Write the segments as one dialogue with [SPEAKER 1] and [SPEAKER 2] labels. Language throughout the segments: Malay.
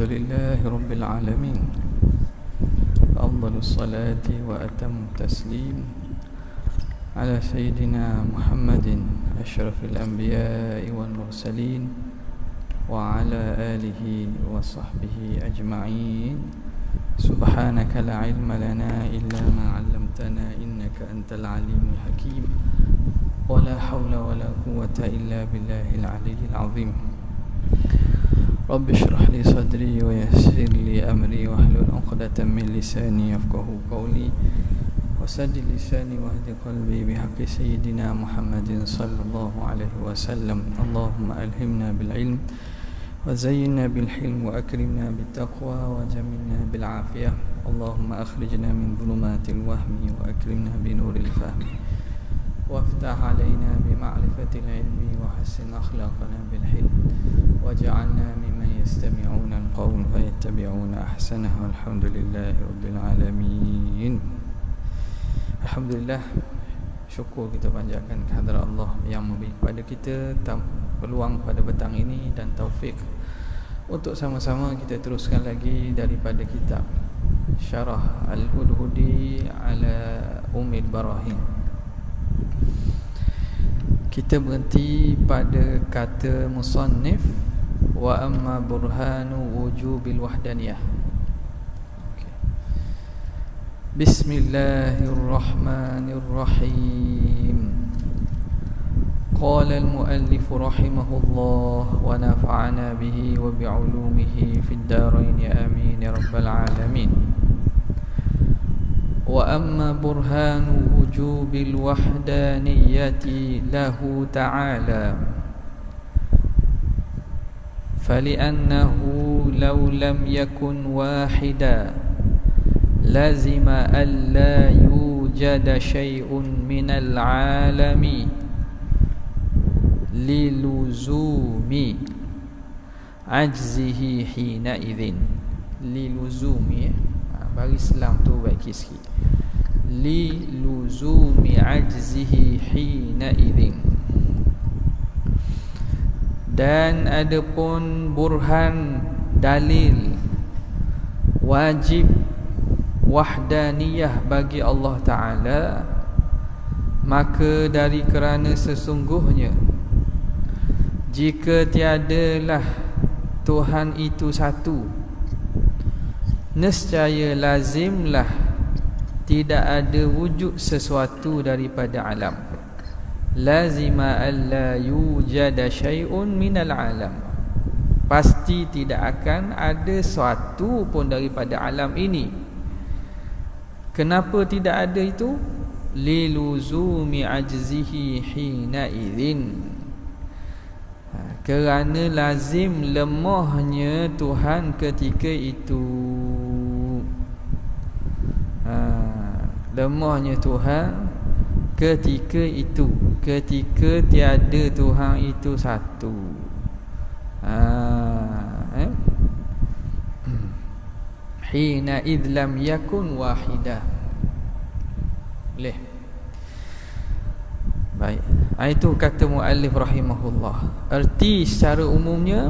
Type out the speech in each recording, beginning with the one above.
[SPEAKER 1] لله رب العالمين، أفضل الصلاة وأتم التسليم على سيدنا محمد أشرف الأنبياء والمرسلين وعلى آله وصحبه أجمعين. سبحانك لا علم لنا إلا ما علمتنا إنك أنت العليم الحكيم، ولا حول ولا قوة إلا بالله العلي العظيم. رب اشرح لي صدري ويسر لي أمري واحلل عقدة من لساني يفقهوا قولي وسدد لساني واهد قلبي بحق سيدنا محمد صلى الله عليه وسلم. اللهم ألهمنا بالعلم وزينا بالحلم وأكرمنا بالتقوى وجملنا بالعافية. اللهم أخرجنا من ظلمات الوهم وأكرمنا بنور الفهم وافتح علينا بمعرفة العلم وحسن أخلاقنا بالحلم واجعلنا ممن يستمعون القول فيتبعون أحسنه. والحمد لله رب العالمين. Alhamdulillah, syukur kita panjatkan kehadrat Allah yang memberi kepada kita peluang pada petang ini dan taufik untuk sama-sama kita teruskan lagi daripada kitab Syarah Al-Hudhudi ala Ummil Barahin. Kita berhenti pada kata musannif wa amma burhanu wujubil wahdaniyah. Bismillahirrahmanirrahim. Qala al-muallif rahimahullah wa nafa'ana bihi wa bi'ulumihi fid darain amin ya rabbal alamin. Wa amma burhanu wujubil wahdaniyati lahu ta'ala fali'annahu law lam yakun wahida لازم ألا يوجد شيء من العالم للزوم عجزه حينئذ. للزوم bagi Islam tu baik sikit. للزوم عجزه حينئذ. Dan adapun burhan dalil wajib wahdaniyah bagi Allah Ta'ala, maka dari kerana sesungguhnya jika tiadalah Tuhan itu satu, nescaya lazimlah tidak ada wujud sesuatu daripada alam. Lazima alla yujada syai'un minal alam, pasti tidak akan ada sesuatu pun daripada alam ini. Kenapa tidak ada itu? Liluzumi ajzihi hina idzin, kerana lazim lemahnya Tuhan ketika itu. Lemahnya Tuhan ketika itu, ketika tiada Tuhan itu satu. Hina idh lam yakun wahidah. Boleh? Baik, itu kata muallif rahimahullah. Erti secara umumnya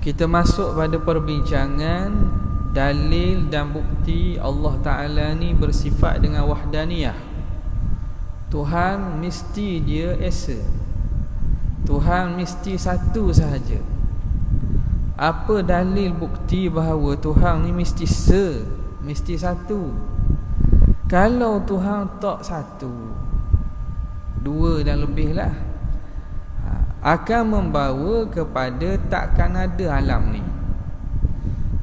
[SPEAKER 1] kita masuk pada perbincangan dalil dan bukti Allah Ta'ala ni bersifat dengan wahdaniyah. Tuhan mesti dia esa, Tuhan mesti satu sahaja. Apa dalil bukti bahawa Tuhan ni mesti mesti satu? Kalau Tuhan tak satu, dua dan lebih lah, akan membawa kepada takkan ada alam ni,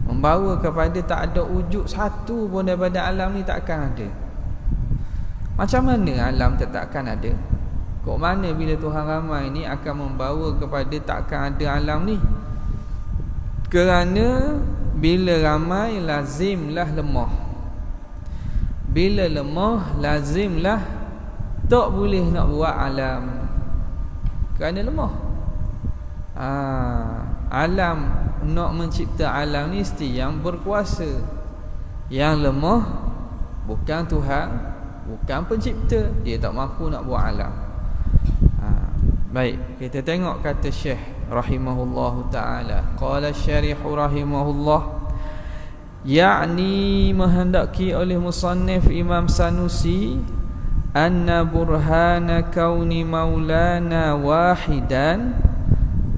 [SPEAKER 1] membawa kepada tak ada wujud satu pun daripada alam ni, takkan ada. Macam mana alam takkan ada? Kok mana bila Tuhan ramai ni akan membawa kepada takkan ada alam ni? Kerana bila ramai lazimlah lemah. Bila lemah lazimlah tak boleh nak buat alam, kerana lemah. Alam nak mencipta alam ni mesti yang berkuasa. Yang lemah bukan Tuhan, bukan pencipta, dia tak mampu nak buat alam. Baik, kita tengok kata Syekh rahimahullahu ta'ala. Qala syarih rahimahullah, yakni menghendaki oleh musannif Imam Sanusi, anna burhana kauni maulana wahidan,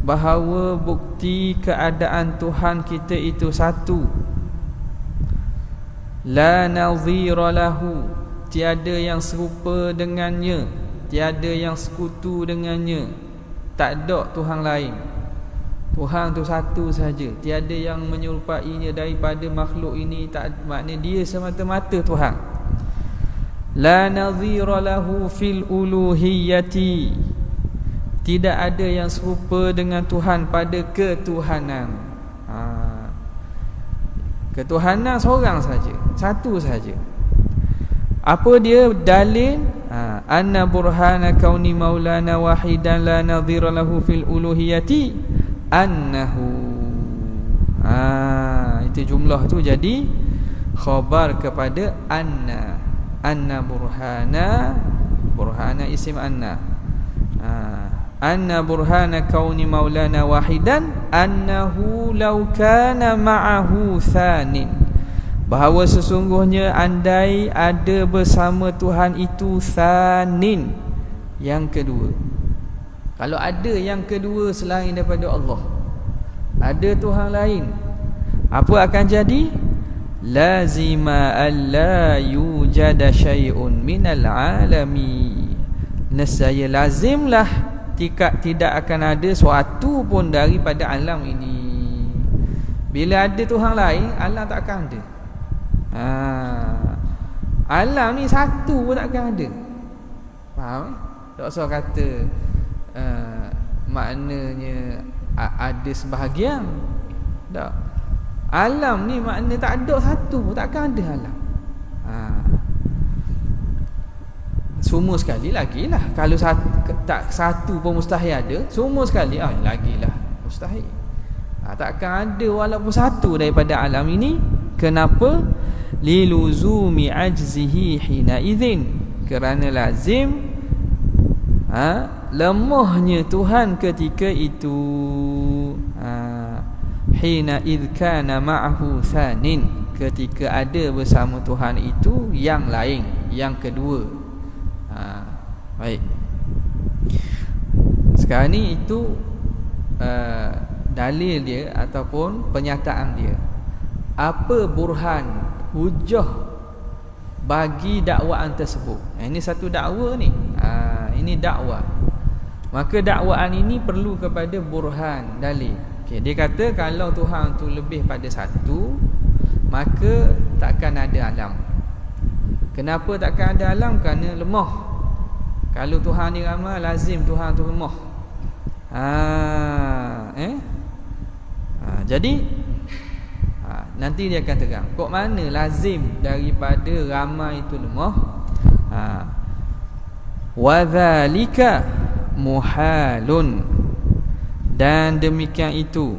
[SPEAKER 1] bahawa bukti keadaan Tuhan kita itu satu, la nazira lahu, tiada yang serupa dengannya, tiada yang sekutu dengannya, tak ada Tuhan lain. Tuhan tu satu saja, tiada yang menyerupainya daripada makhluk ini. Tak, maknanya dia semata-mata Tuhan. La nazira lahu fil uluhiyyati, tidak ada yang serupa dengan Tuhan pada ketuhanan. Ketuhanan seorang saja, satu saja. Apa dia dalil? Anna burhana kauni maulana wahidan la nadhira lahu fil uluhiyyati annahu. Itu jumlah tu jadi khabar kepada anna. Anna burhana, burhana isim anna. Anna burhana kauni maulana wahidan annahu law kana ma'ahu thanin, bahawa sesungguhnya andai ada bersama Tuhan itu thanin, yang kedua. Kalau ada yang kedua selain daripada Allah, ada Tuhan lain, apa akan jadi? Lazima alla yujada syai'un minal alami, nescaya lazimlah tidak akan ada suatu pun daripada alam ini. Bila ada Tuhan lain, alam tak akan ada. Alam ni satu pun tak akan ada. Faham? Tak usah kata maknanya ada sebahagian. Tak. Alam ni makna tak ada satu pun, tak akan ada alam. Semua sekali lagilah. Kalau satu pun mustahil ada, semua sekali lagilah mustahil. Takkan ada walaupun satu daripada alam ini. Kenapa? Liluzumi ajzihi hina idzin, kerana lazim lemahnya Tuhan ketika itu. Hina idh kana ma'ahu thanin, ketika ada bersama Tuhan itu yang lain, yang kedua. Baik. Sekarang ni itu dalil dia ataupun pernyataan dia. Apa burhan, hujah bagi dakwaan tersebut? Ini satu dakwa ni. Ini dakwah. Maka dakwaan ini perlu kepada burhan, dalil. Okay, dia kata kalau Tuhan tu lebih pada satu, maka takkan ada alam. Kenapa takkan ada alam? Kerana lemah. Kalau Tuhan ni ramai, lazim Tuhan tu lemah. Jadi nanti dia akan terang kok mana lazim daripada ramai itu lemah. Wa dzalika muhalun, dan demikian itu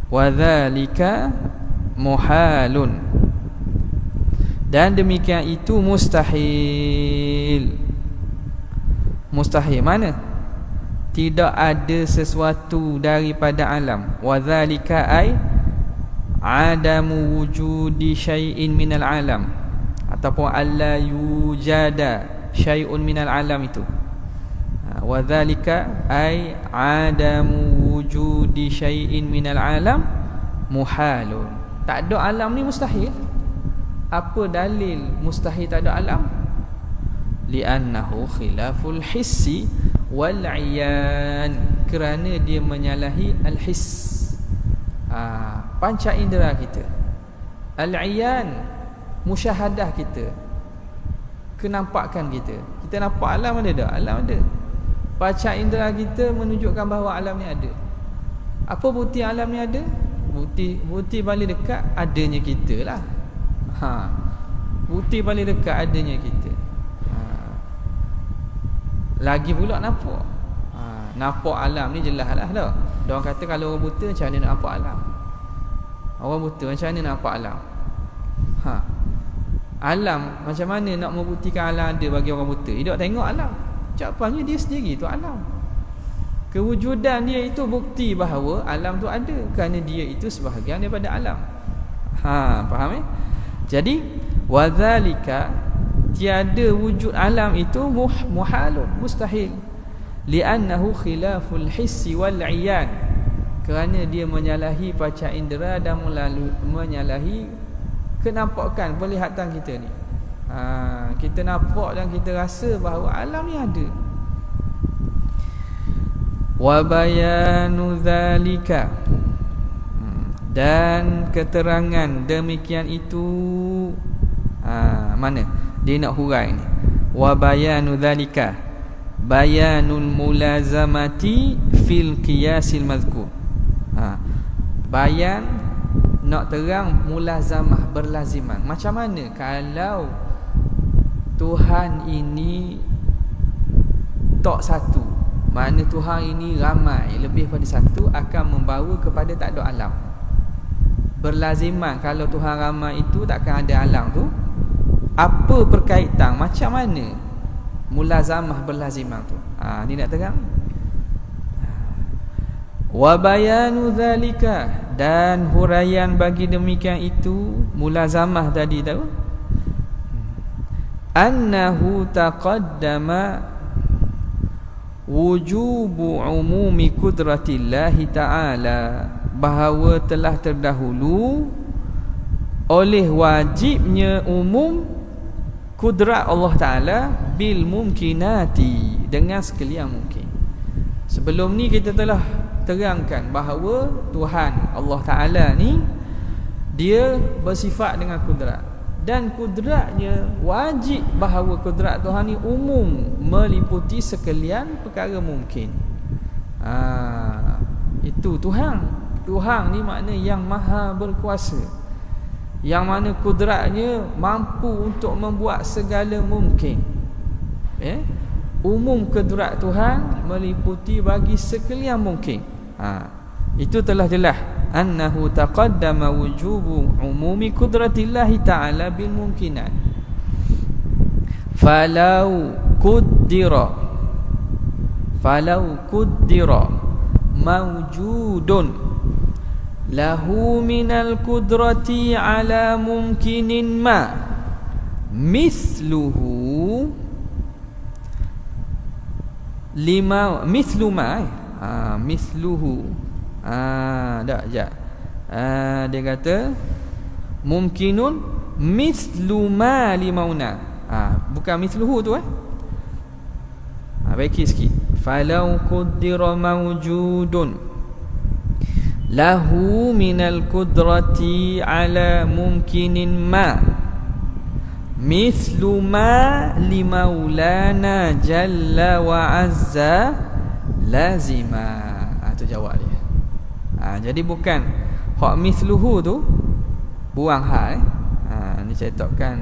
[SPEAKER 1] wa dzalika muhalun, dan demikian itu mustahil. Mustahil mana? Tidak ada sesuatu daripada alam. Wa dzalika ay adamu wujudi syai'in minal alam, ataupun alla yujada syai'un minal alam itu. Wa dzalika ay adamu wujudi syai'in minal alam muhalun. Tak ada alam ni mustahil. Apa dalil mustahil tak ada alam? Li'annahu khilaful hissi wal iyan, kerana dia menyalahi al-hiss, panca indera kita. Al-iyan, musyahadah kita, kenampakan kita. Kita nampak alam ada tak? Alam ada. Panca indera kita menunjukkan bahawa alam ni ada. Apa bukti alam ni ada? Bukti paling dekat adanya kita lah. Bukti paling dekat adanya kita. Lagi pula nampak. Nampak alam ni jelas lah dah. Diorang kata kalau orang buta macam mana nak nampak alam? Orang buta macam mana nak nampak alam? Alam macam mana nak membuktikan alam ada bagi orang buta? Dia tak tengok alam. Ucapannya dia sendiri tu alam. Kewujudan dia itu bukti bahawa alam tu ada, kerana dia itu sebahagian daripada alam. Faham Jadi wadzalika, tiada wujud alam itu muhalun, mustahil. Li'annahu khilaful hissi wal 'iyan, kerana dia menyalahi panca indera dan menyalahi kenampakan, penglihatan kita ni. Kita nampak dan kita rasa bahawa alam ni ada. Wa bayanu dzalika, dan keterangan demikian itu, mana dia nak hurai ni. Wa bayanu dzalika bayanul mulazamati fil qiyasil mazkur. Bayan nak terang mulazamah, berlaziman. Macam mana kalau Tuhan ini tak satu, makna Tuhan ini ramai, lebih pada satu, akan membawa kepada tak ada alam. Berlaziman kalau Tuhan ramai itu takkan ada alam tu. Apa perkaitan, macam mana mulazamah berlaziman tu? Ni nak terang. Wa bayanu zalika, dan huraian bagi demikian itu, mulazamah tadi tahu, annahu taqaddama wujubu umumi qudratillahi ta'ala, bahawa telah terdahulu oleh wajibnya umum kudrat Allah Ta'ala bil mumkinati, dengan sekalian mungkin. Sebelum ni kita telah terangkan bahawa Tuhan Allah Ta'ala ni dia bersifat dengan kudrat, dan kudratnya wajib bahawa kudrat Tuhan ni umum, meliputi sekalian perkara mungkin. Itu Tuhan. Tuhan ni makna yang maha berkuasa, yang mana kudratnya mampu untuk membuat segala mungkin. Umum kudrat Tuhan meliputi bagi sekalian mungkin. Itu telah jelas. Annahu taqaddama wujubu umumi kudratillahi ta'ala bil mumkinat. Falau kuddira mawjudun lahu minal kudrati ala mumkinin ma misluhu dia kata mumkinun mislu ma limauna. Bukan misluhu tu baiki sikit. Falau quddira mawjudun lahu minal kudrati ala mumkinin ma mislu ma limaulana jalla wa azza lazima. Itu jawab dia. Jadi bukan hak misluhu tu buang hal. Ni cetakkan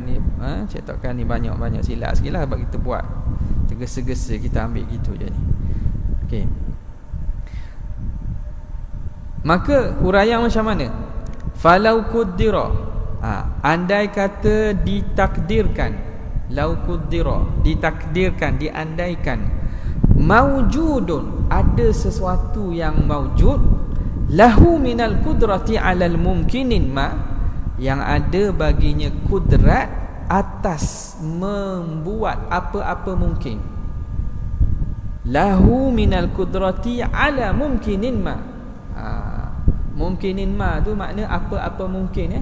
[SPEAKER 1] ni banyak silap sikitlah sebab kita buat tergesa-gesa, kita ambil gitu je ni. Okey. Maka huraian macam mana? Falau kuddira, andai kata ditakdirkan, lau kuddira, ditakdirkan, diandaikan, maujudun, ada sesuatu yang maujud, lahu minal kudrati alal mumkinin ma, yang ada baginya kudrat atas membuat apa-apa mungkin. Lahu minal kudrati ala mumkinin ma. Mumkinin ma tu makna apa-apa mungkin.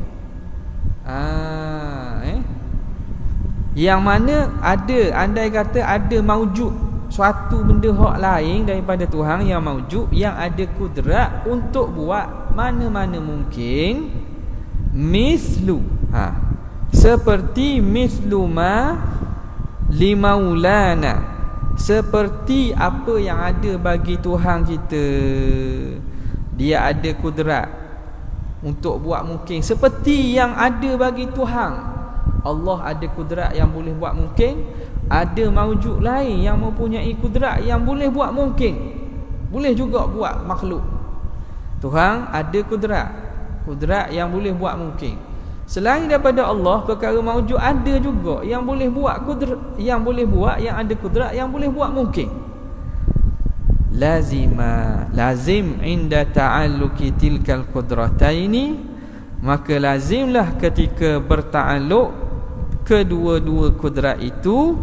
[SPEAKER 1] Yang mana ada, andai kata ada maujud suatu benda hak lain daripada Tuhan yang maujud, yang ada kudrat untuk buat mana-mana mungkin, mislu, seperti mislu ma limaulana, seperti apa yang ada bagi Tuhan kita. Dia ada kudrat untuk buat mungkin seperti yang ada bagi Tuhan. Allah ada kudrat yang boleh buat mungkin. Ada maujud lain yang mempunyai kudrat yang boleh buat mungkin, boleh juga buat makhluk. Tuhan ada kudrat yang boleh buat mungkin. Selain daripada Allah, perkara maujud ada juga yang boleh buat kudrat, yang boleh buat, yang ada kudrat yang boleh buat mungkin. lazim inda ta'alluqi tilkal qudrataini, maka lazimlah ketika berta'alluq kedua-dua kudrat itu,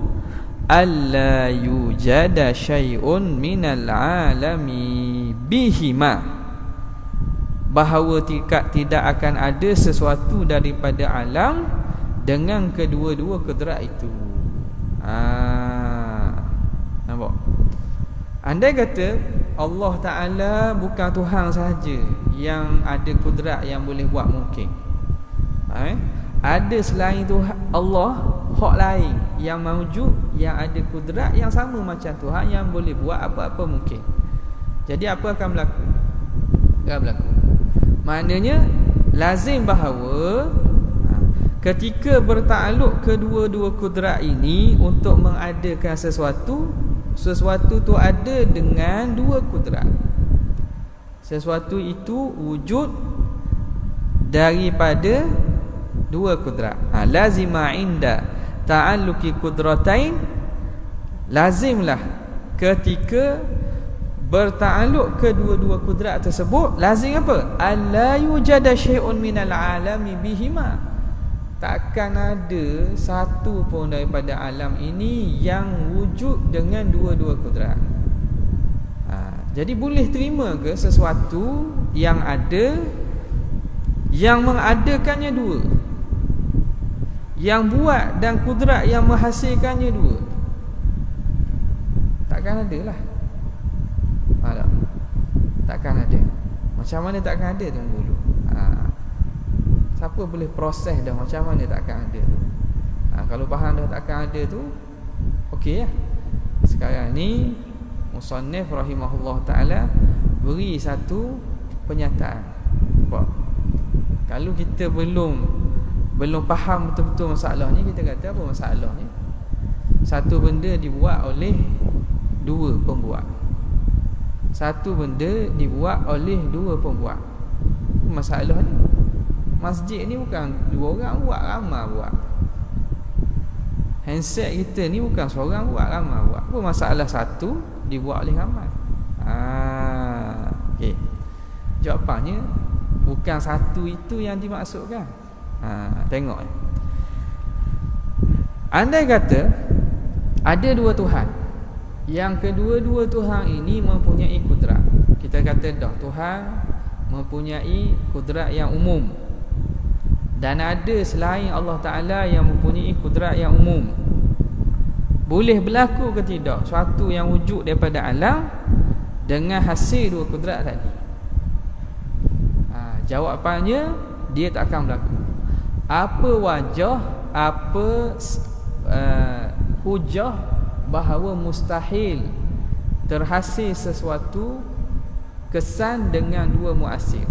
[SPEAKER 1] alla yujada syai'un minal alami bihima, bahawa tidak akan ada sesuatu daripada alam dengan kedua-dua kudrat itu. Nampak? Andai kata Allah Ta'ala bukan Tuhan sahaja yang ada kudrat yang boleh buat mungkin, ada selain Tuhan Allah hak lain yang mawjud, yang ada kudrat yang sama macam Tuhan, yang boleh buat apa-apa mungkin. Jadi apa akan berlaku? Akan berlaku. Maknanya lazim bahawa ketika bertakluk kedua-dua kudrat ini untuk mengadakan sesuatu tu ada dengan dua kudrat. Sesuatu itu wujud daripada dua kudrat. Lazima inda ta'alluqi qudratain, lazimlah ketika bertakluk kedua-dua kudrat tersebut, lazim apa? Alla yujada syai'un minal alami bihima, takkan ada satu pun daripada alam ini yang wujud dengan dua-dua kudrat. Jadi boleh terima ke sesuatu yang ada, yang mengadakannya dua, yang buat dan kudrat yang menghasilkannya dua? Takkan ada lah. Takkan ada. Macam mana takkan ada? Tunggu dulu. Siapa boleh proses dah macam mana takkan ada tu? Kalau faham dah takkan ada tu, okey lah. Sekarang ni musannif rahimahullah ta'ala beri satu penyataan. Kalau kita belum faham betul-betul masalah ni, kita kata apa masalah ni? Satu benda dibuat oleh dua pembuat. Satu benda dibuat oleh dua pembuat. Masalah ni, masjid ni bukan dua orang buat, ramai buat. Handset kita ni bukan seorang buat, ramai buat. Apa masalah satu dibuat oleh ramai? Okey. Jawapannya bukan satu itu yang dimaksudkan. Tengok. Andai kata ada dua Tuhan, yang kedua-dua Tuhan ini mempunyai kudrat. Kita kata dah Tuhan mempunyai kudrat yang umum, dan ada selain Allah Ta'ala yang mempunyai kudrat yang umum. Boleh berlaku ke tidak suatu yang wujud daripada alam dengan hasil dua kudrat tadi? Jawapannya, dia tak akan berlaku. Apa wajah, apa hujah bahawa mustahil terhasil sesuatu kesan dengan dua muasir?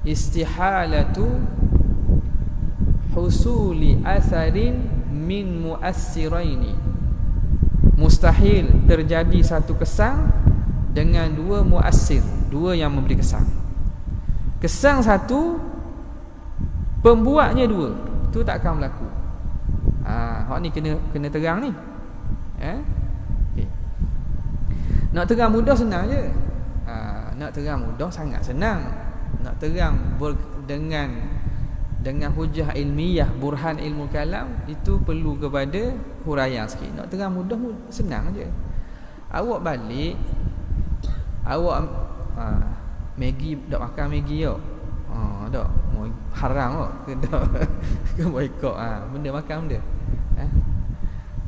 [SPEAKER 1] Istihalatu husuli atharin min muassiraini, mustahil terjadi satu kesan dengan dua muassir, dua yang memberi kesan. Kesan satu, pembuatnya dua, itu tak akan berlaku. Hak ni kena terang ni. Okay. Nak terang mudah senang je. Nak terang mudah sangat senang. Nak terang dengan hujah ilmiah, burhan ilmu kalam, itu perlu kepada huraian sikit. Nak terang mudah senang je. Awak balik, awak Maggi, dak makan Maggi tau. Dak mau haram kok ke dak ke boikot benda makan benda.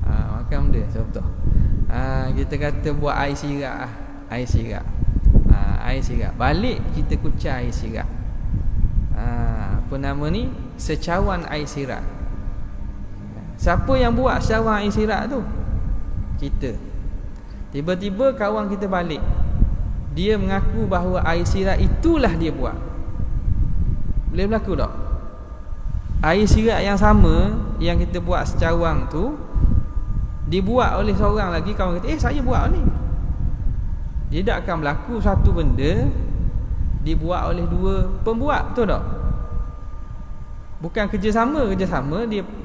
[SPEAKER 1] Makan benda contoh. Kita kata buat air sirap air sirap. Air sirap. Balik kita kucai air sirap. Apa nama ni? Secawan air sirap. Siapa yang buat secawan air sirap tu? Kita. Tiba-tiba kawan kita balik, dia mengaku bahawa air sirap itulah dia buat. Boleh berlaku tak? Air sirap yang sama yang kita buat secawang tu dibuat oleh seorang lagi, kawan kita, saya buat ni. Dia tak akan berlaku satu benda dibuat oleh dua pembuat, betul tak? Bukan kerjasama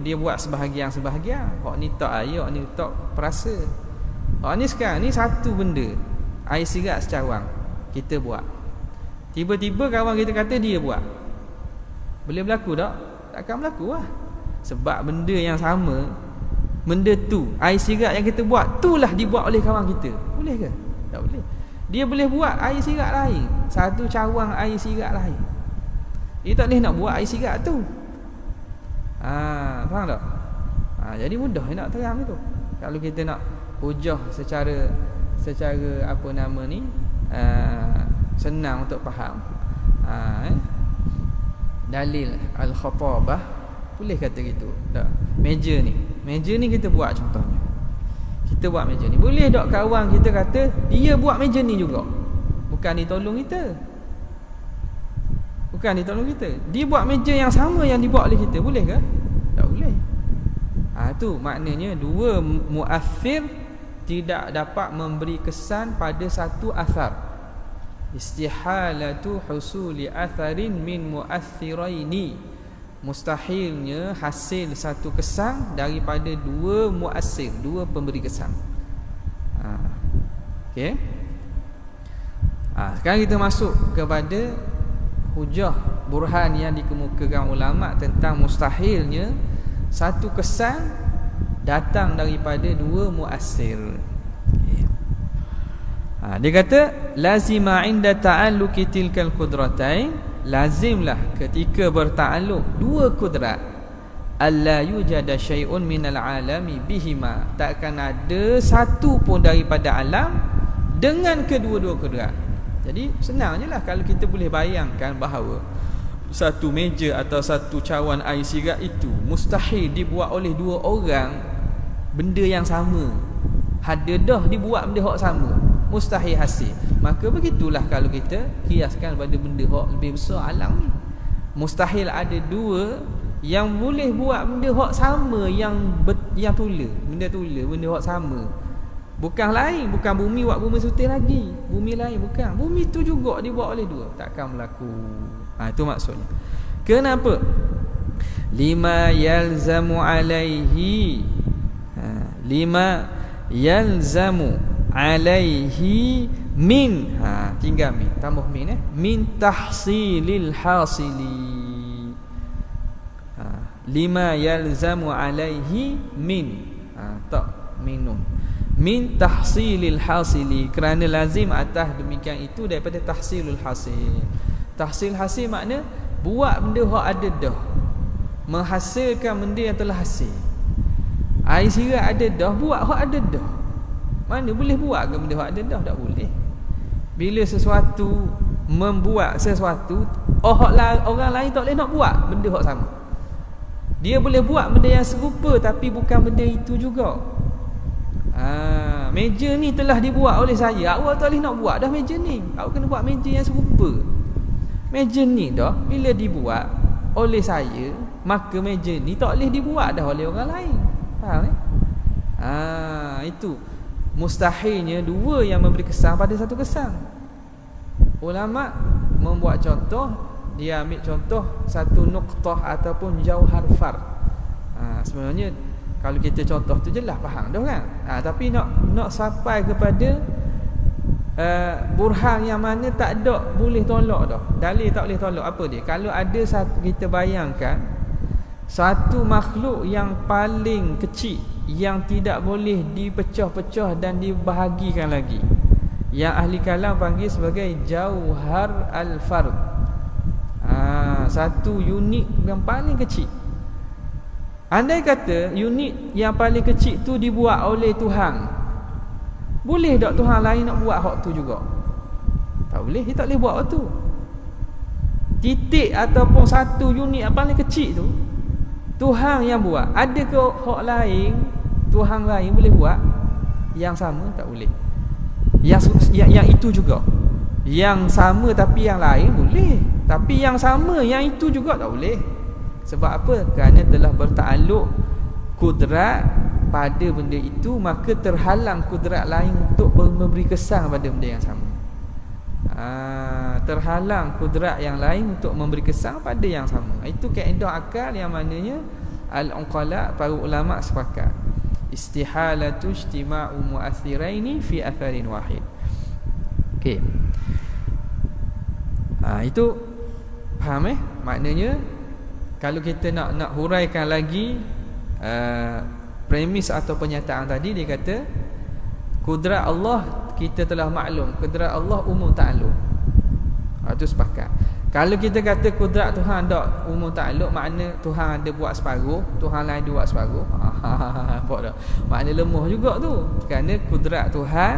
[SPEAKER 1] dia buat sebahagian. Hak ni tak air, hak ni tak perasa. Ni sekarang ni satu benda, air sirat secawang kita buat. Tiba-tiba kawan kita kata dia buat. Boleh berlaku tak? Takkan berlaku lah. Sebab benda yang sama, benda tu, air sirat yang kita buat, itulah dibuat oleh kawan kita. Boleh ke? Tak boleh. Dia boleh buat air sirat lain, satu cawang air sirat lain. Dia tak boleh nak buat air sirat tu. Faham tak? Jadi mudah nak terang itu. Kalau kita nak hujah secara apa nama ni, senang untuk faham. Dalil al-khatabah, boleh kata gitu. Tak. Meja ni kita buat contohnya. Kita buat meja ni. Boleh tak kawan kita kata dia buat meja ni juga? Bukan dia tolong kita. Dia buat meja yang sama yang dibuat oleh kita. Boleh ke? Tak boleh. Tu maknanya dua muathir tidak dapat memberi kesan pada satu athar. Istihalatu husuli atharin min muathiraini. Mustahilnya hasil satu kesan daripada dua muassir, dua pemberi kesan. Okey. Sekarang kita masuk kepada hujah burhan yang dikemukakan ulama tentang mustahilnya satu kesan datang daripada dua muassir. Dia kata lazima inda ta'alluqi tilkal qudratain, lazimlah ketika berta'alluq dua kudrat, alla yujada syai'un minal alami bihima, takkan ada satu pun daripada alam dengan kedua-dua kudrat. Jadi senang je lah kalau kita boleh bayangkan bahawa satu meja atau satu cawan air sirat itu mustahil dibuat oleh dua orang benda yang sama. Ada dah dibuat benda hak sama, mustahil hasil. Maka begitulah kalau kita kiaskan pada benda hak lebih besar alam ni. Mustahil ada dua yang boleh buat benda hak sama yang tula, benda hak sama. Bukan lain, bukan bumi buat bumi sutil lagi. Bumi lain bukan. Bumi tu juga dibuat oleh dua. Takkan berlaku. Itu maksudnya. Kenapa? Lima yalzamu alaihi. Lima yalzamu alaihi min, tinggal min, tambah min, min tahsilil hasili. Lima yalzamu alaihi min, tak minum, min tahsilil hasili, kerana lazim atas demikian itu daripada tahsilul hasil. Tahsil hasil makna buat benda hak ada dah, menghasilkan benda yang telah hasil. Air sirat ada dah, buat hak ada dah. Mana boleh buat ke benda hak ada dah? Tak boleh. Bila sesuatu membuat sesuatu, orang lain tak boleh nak buat benda hak sama. Dia boleh buat benda yang serupa tapi bukan benda itu juga. Meja ni telah dibuat oleh saya, awak tak boleh nak buat dah meja ni. Awak kena buat meja yang serupa. Meja ni dah bila dibuat oleh saya, maka meja ni tak boleh dibuat dah oleh orang lain. Faham itu mustahilnya dua yang memberi kesan pada satu kesan. Ulama membuat contoh, dia ambil contoh satu nuqtah ataupun jauhar fard. Sebenarnya kalau kita contoh tu jelas faham dah kan. Tapi nak sampai kepada burhan yang mana tak ada boleh tolak dah. Dalil tak boleh tolak. Apa dia? Kalau ada satu, kita bayangkan satu makhluk yang paling kecil yang tidak boleh dipecah-pecah dan dibahagikan lagi, yang ahli kalam panggil sebagai jauhar al-fard. Satu unit yang paling kecil. Andai kata unit yang paling kecil tu dibuat oleh Tuhan, boleh tak Tuhan lain nak buat hak tu juga? Tak boleh, dia tak boleh buat hak tu. Titik ataupun satu unit yang paling kecil tu Tuhan yang buat. Ada ke hak lain, Tuhan lain boleh buat yang sama? Tak boleh. Yang itu juga. Yang sama tapi yang lain boleh. Tapi yang sama yang itu juga tak boleh. Sebab apa? Kerana telah bertakluk kudrat pada benda itu, maka terhalang kudrat lain untuk memberi kesan pada benda yang sama. Terhalang kudrat yang lain untuk memberi kesan pada yang sama. Itu kaedah akal yang maknanya al-uqala, para ulama sepakat. Istihalatu ijtima'u mu'athiraini fi atharin wahid. Okey. Itu faham maknanya kalau kita nak huraikan lagi premis atau pernyataan tadi, dia kata kudrat Allah kita telah maklum, kudrat Allah umum ta'alluq. Itu sepakat. Kalau kita kata kudrat Tuhan tak umum ta'alluq, makna Tuhan ada buat separuh, Tuhan lain ada buat separuh. Nampak tak? Makna lemah juga tu. Kerana kudrat Tuhan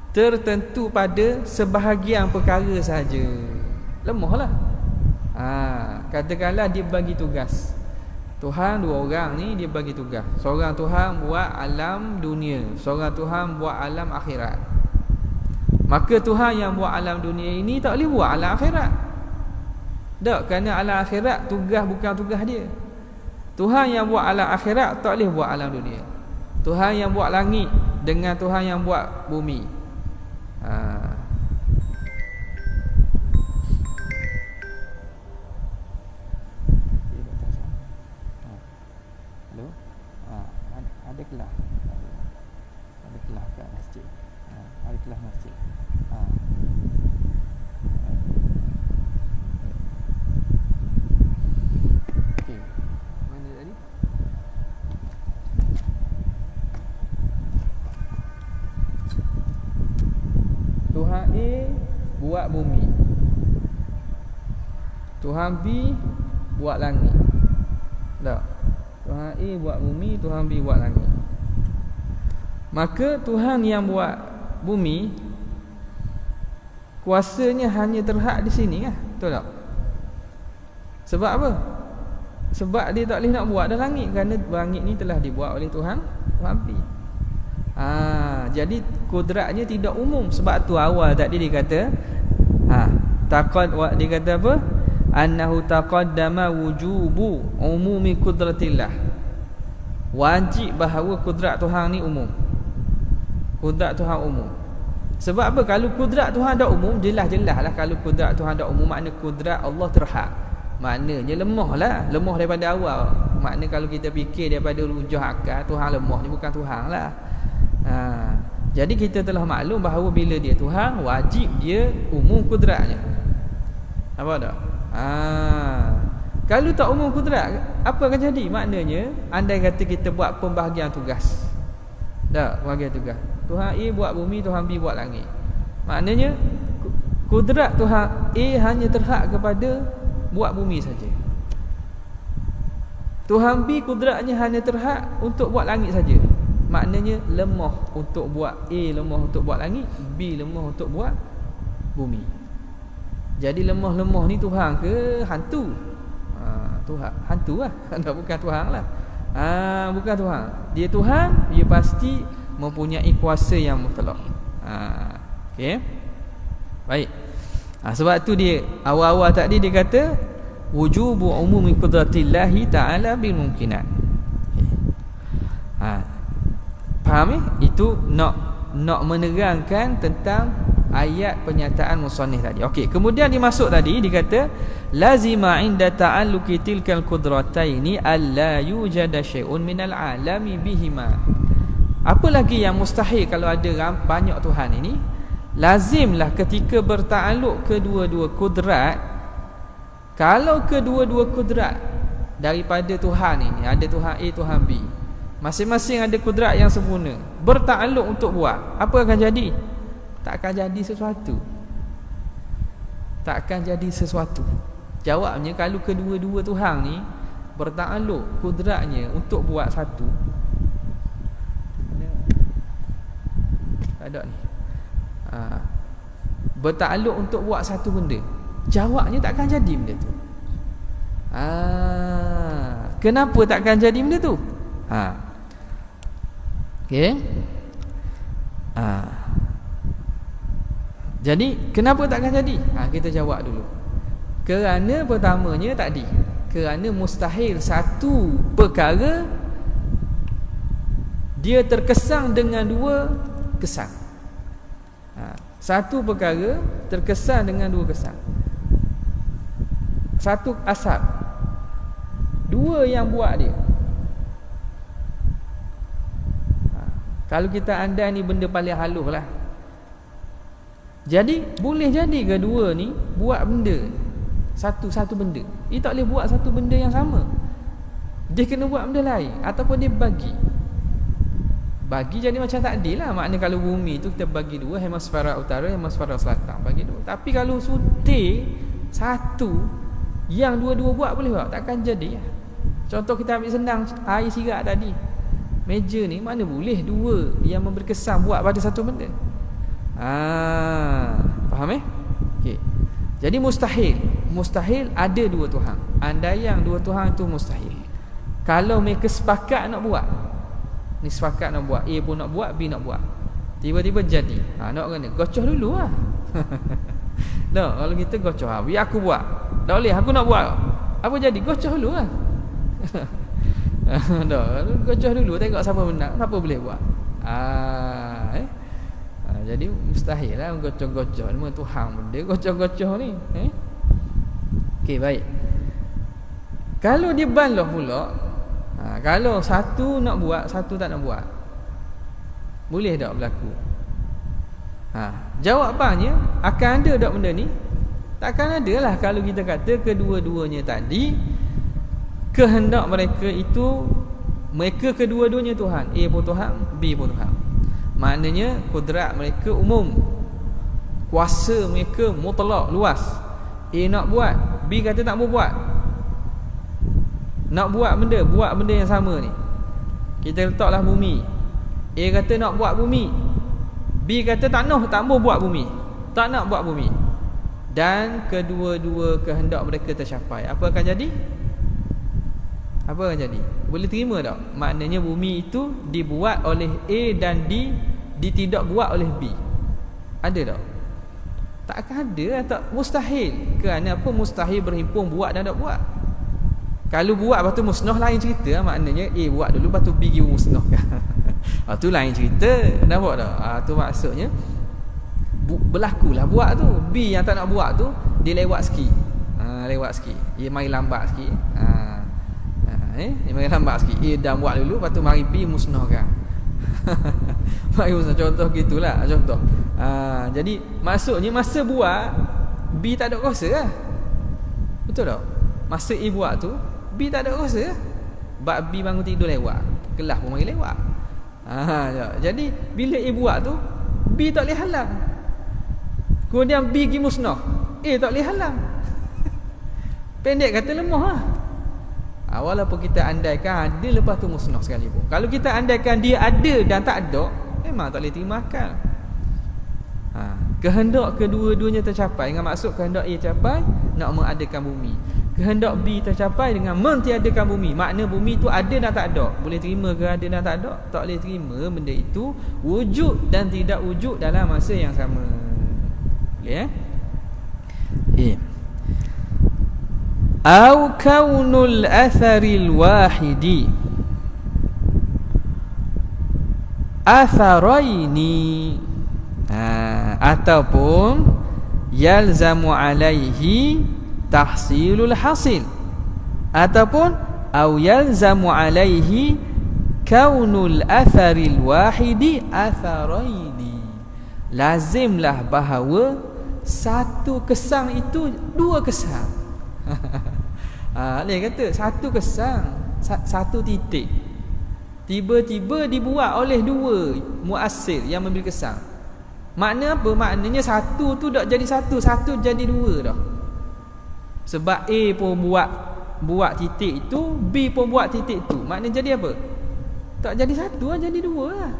[SPEAKER 1] tertentu pada sebahagian perkara sahaja. Lemahlah. Katakanlah dia bagi tugas. Tuhan dua orang ni dia bagi tugas. Seorang Tuhan buat alam dunia, seorang Tuhan buat alam akhirat. Maka Tuhan yang buat alam dunia ini tak boleh buat alam akhirat. Tak, kerana alam akhirat tugas bukan tugas dia. Tuhan yang buat alam akhirat tak boleh buat alam dunia. Tuhan yang buat langit dengan Tuhan yang buat bumi. Ada kelas. Ada kelas kat masjid. Ada kelas masjid. Okey. Mana tadi? Tuhan A buat bumi, Tuhan B buat langit. Tak? Tuhan A buat bumi, Tuhan B buat langit. Maka Tuhan yang buat bumi kuasanya hanya terhad di sini kan? Betul tak? Sebab apa? Sebab dia tak boleh nak buat dah langit, kerana langit ni telah dibuat oleh Tuhan B. Jadi kudratnya tidak umum. Sebab tu awal tadi dia kata dia kata apa? Annahu taqaddama wujubu umumi kudratillah. Wajib bahawa kudrat Tuhan ni umum. Kudrat Tuhan umum. Sebab apa? Kalau kudrat Tuhan dah umum, jelas-jelas lah. Kalau kudrat Tuhan dah umum, makna kudrat Allah terhad. Maknanya lemah lah. Lemah daripada awal. Makna kalau kita fikir daripada rujah akal, Tuhan lemah ni bukan Tuhan lah. Jadi kita telah maklum bahawa bila dia Tuhan, wajib dia umum kudratnya. Apa tak? Kalau tak umum kudrat, apa akan jadi? Maknanya andai kata kita buat pembahagian tugas. Tak, pembahagian tugas. Tuhan A buat bumi, Tuhan B buat langit. Maknanya kudrat Tuhan A hanya terhad kepada buat bumi saja. Tuhan B kudratnya hanya terhad untuk buat langit saja. Maknanya lemah untuk buat A, lemah untuk buat langit, B lemah untuk buat bumi. Jadi lemah-lemah ni Tuhan ke hantu? Tuhan, hantu lah. Bukan Tuhan lah. Bukan Tuhan. Dia Tuhan, dia pasti mempunyai kuasa yang mutlak. Okey. Baik. Sebab tu dia awal-awal tadi dia kata wujubu umumi qudratillahi ta'ala bil mumkinat. Faham Itu nak menerangkan tentang ayat pernyataan musannif tadi. Okey, kemudian dimasuk tadi dia kata lazima inda ta'alluqi tilkal qudrataini alla yujada syai'un minal alami bihima. Apa lagi yang mustahil kalau ada banyak Tuhan ini? Lazimlah ketika bertakluk kedua-dua kudrat, kalau kedua-dua kudrat daripada Tuhan ini, ada Tuhan A, Tuhan B, masing-masing ada kudrat yang sempurna, bertakluk untuk buat, apa akan jadi? Tak akan jadi sesuatu. Tak akan jadi sesuatu. Jawabnya, kalau kedua-dua Tuhan ni bertakluk kudratnya untuk buat satu, tak ada ni, bertakluk untuk buat satu benda, jawabnya tak akan jadi benda tu. Kenapa tak akan jadi benda tu? Okey. Jadi kenapa tak akan jadi? Kita jawab dulu. Kerana pertamanya tadi, kerana mustahil satu perkara dia terkesan dengan dua kesan. Satu perkara terkesan dengan dua kesan. Satu asap, dua yang buat dia. Kalau kita andai ni benda paling halus lah. Jadi boleh jadi ke dua ni buat benda satu benda. Dia tak boleh buat satu benda yang sama. Dia kena buat benda lain. Ataupun dia bagi jadi macam tak adil lah. Maknanya kalau bumi tu kita bagi dua, hemisfera utara, hemisfera selatan, bagi dua. Tapi kalau sutir satu, yang dua-dua buat boleh tak? Takkan jadi lah. Contoh kita ambil senang, air sirat tadi, meja ni mana boleh dua yang memberi kesan buat pada satu benda. Faham okay. Jadi mustahil ada dua Tuhan. Andai yang dua Tuhan itu mustahil. Kalau mereka sepakat nak buat, ni sepakat nak buat, A pun nak buat, B nak buat, tiba-tiba jadi, nak kena gocoh dulu lah. No, kalau kita gocoh, biar aku buat, tak boleh, aku nak buat, apa jadi, gocoh dulu lah. Gocoh dulu, tengok siapa menang, siapa boleh buat. Jadi mustahil lah gocoh-gocoh. Memang Tuhan benda gocoh-gocoh ni. Okey, baik. Kalau dia banlah pula, kalau satu nak buat, satu tak nak buat, boleh tak berlaku? Jawapannya akan ada tak benda ni? Takkan ada lah kalau kita kata kedua-duanya tadi kehendak mereka itu, mereka kedua-duanya Tuhan. A pun Tuhan, B pun Tuhan. Maknanya kudrat mereka umum, kuasa mereka mutlak, luas. A nak buat, B kata tak mau buat. Nak buat benda yang sama ni. Kita letaklah bumi. A kata nak buat bumi, B kata tak mau buat bumi, tak nak buat bumi. Dan kedua-dua kehendak mereka tercapai. Apa akan jadi? Apa akan jadi? Boleh terima tak? Maknanya bumi itu dibuat oleh A dan D, tidak buat oleh B. Ada tak? Tak akan ada, tak, mustahil. Kerana apa? Mustahil berhimpun buat dan tak buat. Kalau buat lepas tu musnah, lain cerita. Maknanya A buat dulu, lepas tu B pergi musnahkan. Itu lain cerita. Nampak tak? Tu maksudnya berlakulah buat tu. B yang tak nak buat tu, dia lewat sikit. Lewat sikit, dia mari lambat sikit. Dia mari lambat sikit. A dah buat dulu, lepas tu mari B musnahkan. Mari musnah. Contoh gitulah, contoh. Jadi maksudnya masa buat B tak ada kuasa lah. Betul tak? Masa A buat tu B tak ada kuasa lah. Sebab B bangun tidur lewat, kelas pun mari lewat. Jadi bila A buat tu, B tak boleh halang. Kemudian B pergi musnah, A tak boleh halang. Pendek kata lemah lah. Walaupun kita andaikan ada, lepas tu musnah sekalipun. Kalau kita andaikan dia ada dan tak ada, memang tak boleh terima akal. Kehendak kedua-duanya tercapai. Dengan maksud kehendak A tercapai, nak mengadakan bumi. Kehendak B tercapai dengan mentiadakan bumi. Makna bumi itu ada dan tak ada. Boleh terima ke ada dan tak ada? Tak boleh terima benda itu wujud dan tidak wujud dalam masa yang sama. Boleh Au kaunul atharil wahidi atharaini, ataupun yalzamu alaihi tahsilul hasil, ataupun au yalzamu alaihi kaunul atharil wahidi atharaini. Lazimlah bahawa satu kesan itu dua kesan. Dia kata satu kesan, satu titik tiba-tiba dibuat oleh dua muasir yang memberi kesan. Makna apa? Maknanya satu tu tak jadi satu, satu jadi dua dah. Sebab A pun buat titik itu, B pun buat titik itu. Maknanya jadi apa? Tak jadi satu lah, jadi dua lah.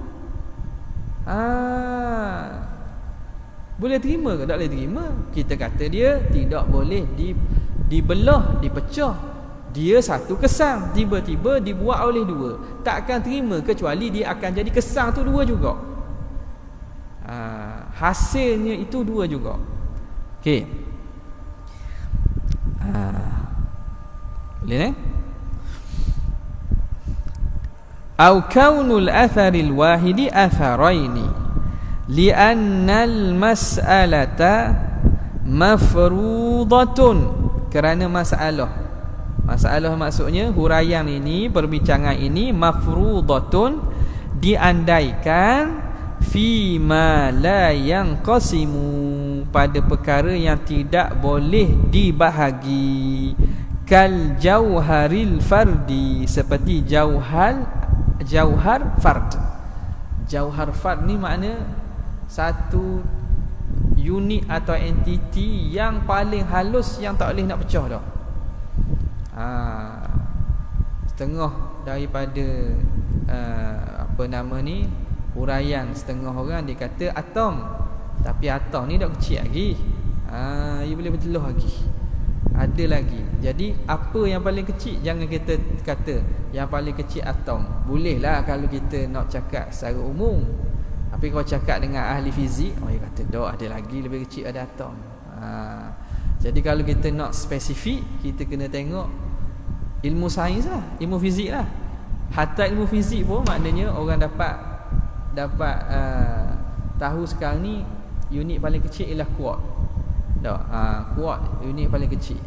[SPEAKER 1] Boleh terima ke? Tak boleh terima. Kita kata dia tidak boleh dibelah, dipecah. Dia satu kesan, tiba-tiba dibuat oleh dua. Tak akan terima kecuali dia akan jadi kesan tu dua juga. Hasilnya itu dua juga. Okey. Boleh Au kaunul atharil wahidi atharaini li'annal mas'alata mafrudatun. Kerana masalah maksudnya huraian ini, perbincangan ini mafrudatun, diandaikan fi ma la yanqasimu, pada perkara yang tidak boleh dibahagi, kal jauharil fardi, seperti jauhar fard. Jauhar fard ni makna satu unit atau entiti yang paling halus yang tak boleh nak pecah dah. Setengah daripada huraian setengah orang dia kata atom, tapi atom ni dah kecil lagi. Ia boleh berteluh lagi. Ada lagi. Jadi apa yang paling kecil, jangan kita kata yang paling kecil atom. Bolehlah kalau kita nak cakap secara umum. Tapi kalau cakap dengan ahli fizik, dia kata dah ada lagi lebih kecil ada atom. Jadi kalau kita nak spesifik, kita kena tengok ilmu sains lah, ilmu fizik lah. Hatta ilmu fizik pun maknanya orang dapat tahu sekarang ni unit paling kecil ialah kuart. Kuart unit paling kecil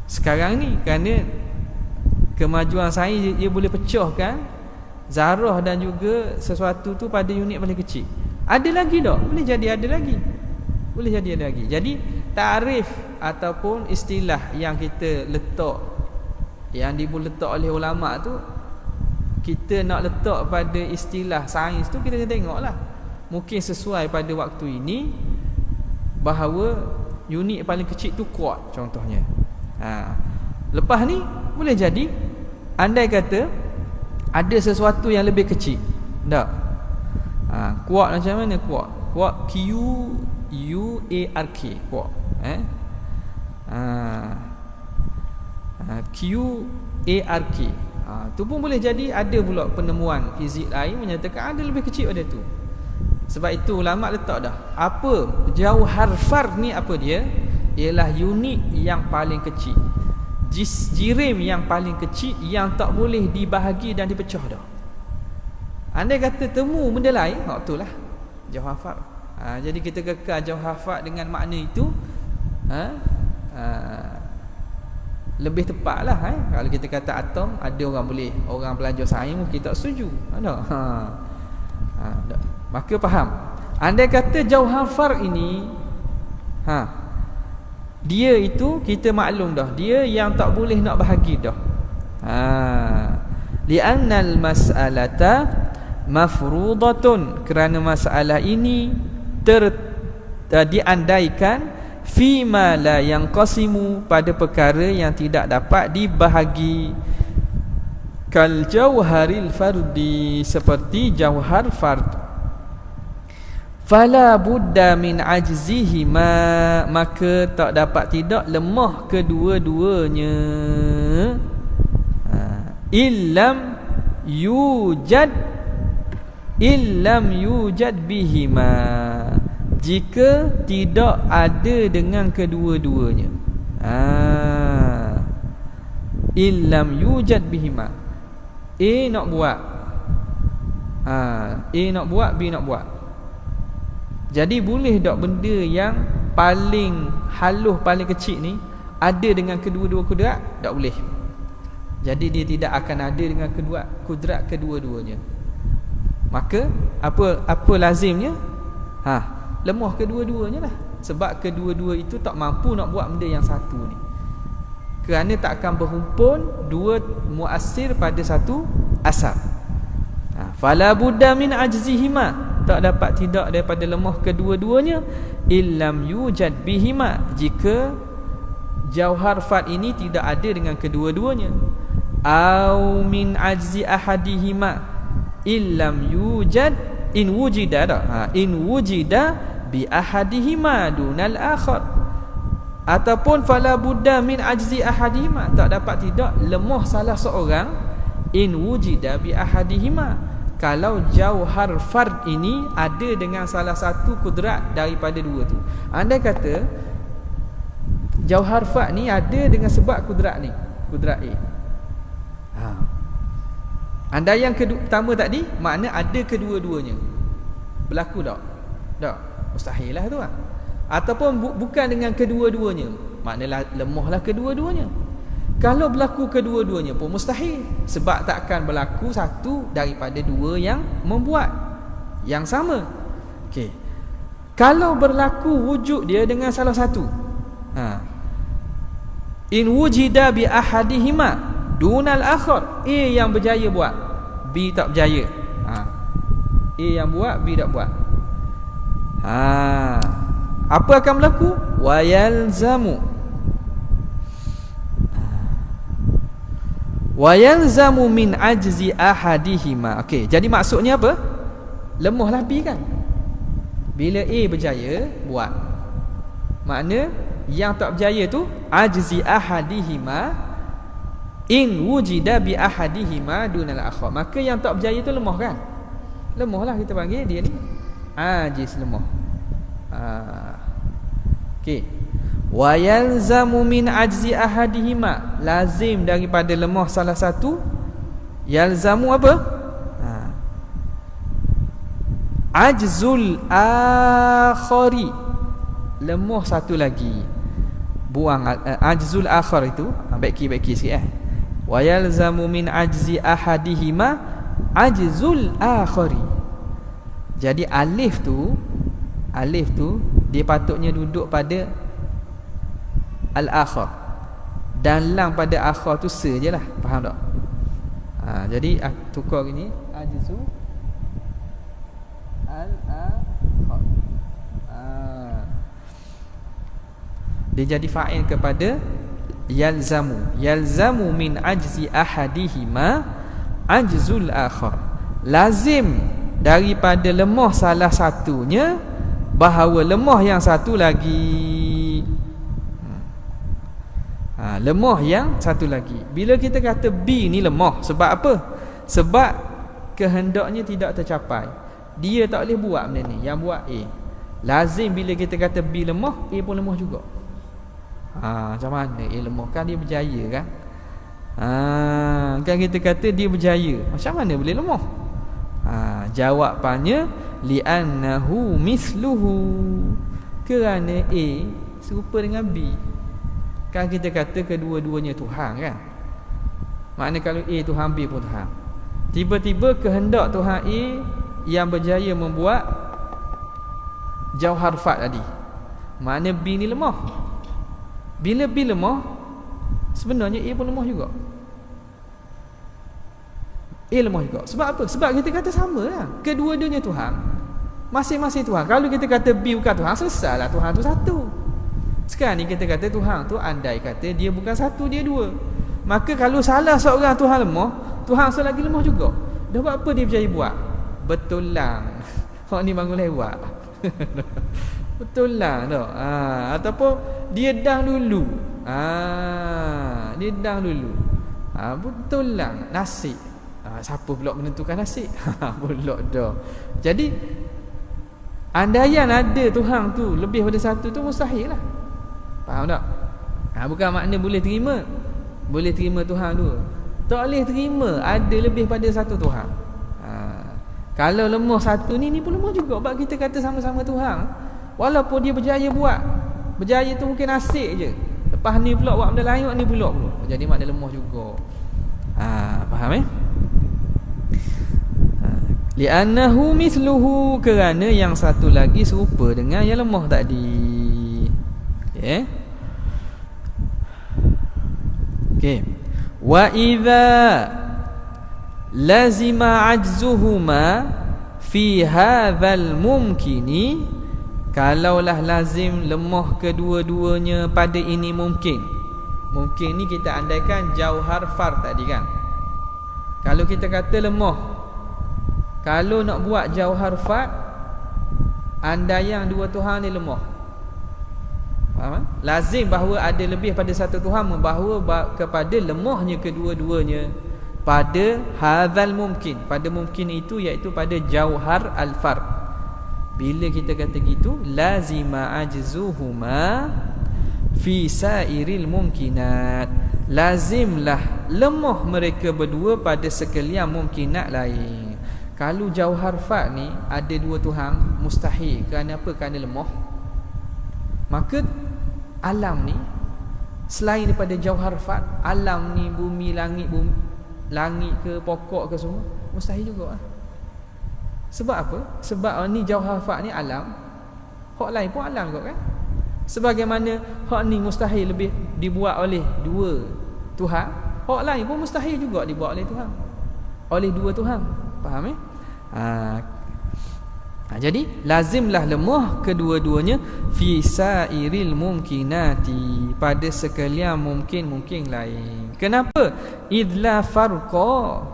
[SPEAKER 1] sekarang ni, kerana kemajuan sains dia boleh pecahkan zarah dan juga sesuatu tu pada unit paling kecil. Ada lagi tak? Boleh jadi ada lagi. Boleh jadi ada lagi. Jadi tarif ataupun istilah yang kita letak, yang diletak oleh ulama tu, kita nak letak pada istilah sains tu, kita kena tengoklah. Mungkin sesuai pada waktu ini bahawa unit paling kecil tu kuart contohnya. Lepas ni boleh jadi andai kata ada sesuatu yang lebih kecil. Tak? Kuart macam mana kuart? Kuart Q-U-A-R-K kuart. Q-A-R-K. Tu pun boleh jadi ada pula penemuan fizik lain menyatakan ada lebih kecil pada tu. Sebab itu ulama letak dah apa jauhar fard ni, apa dia? Ialah unit yang paling kecil, jirim yang paling kecil yang tak boleh dibahagi dan dipecah dah. Andai kata temu benda lain, itulah jauhar fard. Jadi kita kekal jauhar fard dengan makna itu, lebih tepatlah. Kalau kita kata atom, ada orang pelajar sains mungkin tak setuju. Maka faham. Andai kata jauhar fard ini, dia itu kita maklum dah, dia yang tak boleh nak bahagi dah. Li'annal mas'alata mafruḍatun, kerana masalah ini diandaikan fima la yanqasimu, pada perkara yang tidak dapat dibahagi, kal jauharil fardi, seperti jauhar fard. Fala budda min ajzihima, maka tak dapat tidak lemah kedua-duanya. Illam yujad bihima, jika tidak ada dengan kedua-duanya. Illam yujad bihima, A nak buat, A nak buat, B nak buat. Jadi boleh tak benda yang paling halus, paling kecil ni ada dengan kedua-dua kudrat? Tak boleh. Jadi dia tidak akan ada dengan kudrat kedua-duanya. Maka apa lazimnya? Lemah kedua-duanya lah. Sebab kedua-dua itu tak mampu nak buat benda yang satu ni. Kerana tak akan berhimpun dua muasir pada satu asar. Fala budda min ajzihima, tak dapat tidak daripada lemah kedua-duanya. Illam yujad bihima, jika jauhar fard ini tidak ada dengan kedua-duanya. Au min ajzi ahadihima illam yujad in wujida bi ahadihima dunal akhar. Ataupun fala budda min ajzi ahadihima, tak dapat tidak lemah salah seorang, in wujida bi ahadihima, kalau jauhar fard ini ada dengan salah satu kudrat daripada dua tu. Andai kata jauhar fard ni ada dengan sebab kudrat ni, kudrat A. Andai yang pertama tadi, makna ada kedua-duanya. Berlaku tak? Tak. Mustahil lah tu Ataupun bukan dengan kedua-duanya, makna lemahlah kedua-duanya. Kalau berlaku kedua-duanya pun mustahil, sebab takkan berlaku satu daripada dua yang membuat yang sama. Okey. Kalau berlaku wujud dia dengan salah satu, in wujida bi ahadihima dunal akhar, A yang berjaya buat, B tak berjaya. A yang buat, B tak buat. Apa akan berlaku? Wa yalzamu min ajzi ahadihima. Okey, jadi maksudnya apa? Lemahlah B kan. Bila A berjaya buat, makna yang tak berjaya tu ajzi ahadihima in wujida bi ahadihima dunal akhar. Maka yang tak berjaya tu lemah kan? Lemahlah kita panggil dia ni ajiz, lemah. Okey. Wa yalzamu min ajzi ahadihima, lazim daripada lemah salah satu. Yalzamu apa? Ajzul akhari, lemah satu lagi. Buang ajzul akhar itu, baik sikit Wa yalzamu min ajzi ahadihima ajzul akhari. Jadi alif tu dia patutnya duduk pada al-akhar, dan lam pada akhar tu se je lah. Faham tak? Jadi tukar gini, ajzu al-akhar. Dia jadi fa'il kepada yalzamu min ajzi ahadihima ajzul akhar. Lazim daripada lemah salah satunya bahawa lemah yang satu lagi. Lemah yang satu lagi. Bila kita kata B ni lemah, sebab apa? Sebab kehendaknya tidak tercapai. Dia tak boleh buat benda ni, yang buat A. Lazim bila kita kata B lemah, A pun lemah juga. Macam mana A lemah? Kan dia berjaya kan? Kan kita kata dia berjaya, macam mana boleh lemah? Jawapannya li'annahu misluhu, kerana A serupa dengan B. Kan kita kata kedua-duanya Tuhan kan? Maknanya kalau A Tuhan, B pun Tuhan. Tiba-tiba kehendak Tuhan A yang berjaya membuat jauhar fat tadi, maknanya B ni lemah. Bila B lemah, sebenarnya A pun lemah juga. A lemah juga. Sebab apa? Sebab kita kata sama lah, kedua-duanya Tuhan, masing-masing Tuhan. Kalau kita kata B bukan Tuhan, selesailah Tuhan tu satu. Sekarang ni kita kata Tuhan tu, andai kata dia bukan satu, dia dua, maka kalau salah seorang Tuhan lemah, Tuhan asal lagi lemah juga. Dah buat apa dia berjaya buat? Betul lah. Orang ni bangun lewat. Betul lah tak? Ataupun dia dah dulu. Dia dah dulu. Betul lah. Nasib. Siapa pula menentukan nasib? Pula dah. Jadi andaian ada Tuhan tu lebih pada satu tu mustahil lah. Faham tak? Bukan makna boleh terima Tuhan tu. Tak boleh terima ada lebih pada satu Tuhan. Kalau lemah satu ni pun lemah juga. Sebab kita kata sama-sama Tuhan, walaupun dia berjaya buat, berjaya tu mungkin asyik je, lepas ni pula buat benda lain, ni pula jadi makna lemah juga. Faham li'annahu misluhu, kerana yang satu lagi serupa dengan yang lemah tadi. Okey. Wa idza lazima ajzuhuma fi hadzal mumkini, kalaulah lazim lemah kedua-duanya pada ini mungkin. Mungkin ni kita andaikan jauhar far tadi kan. Kalau kita kata lemah, kalau nak buat jauhar far, andaian dua Tuhan ni lemah. Faham? Lazim bahawa ada lebih pada satu Tuhan, membawa kepada lemahnya kedua-duanya pada hadzal mumkin, pada mungkin itu, iaitu pada jauhar al-fard. Bila kita kata gitu, lazima ajzuhuma fi sairil mumkinat, lazimlah lemah mereka berdua pada sekalian mumkinat lain. Kalau jauhar fard ni ada dua Tuhan, mustahil. Kerana apa? Kerana lemah. Maka alam ni Selain daripada jauharfat, alam ni, bumi, langit ke, pokok ke semua, mustahil juga lah. Sebab apa? Sebab ni jauharfat ni alam, hak lain pun alam juga kan. Sebagaimana hak ni mustahil lebih dibuat oleh dua Tuhan, hak lain pun mustahil juga dibuat oleh Tuhan, oleh dua Tuhan. Faham jadi lazimlah lemah kedua-duanya fi sairil mumkinati, pada sekalian mungkin lain. Kenapa? Idla farqa,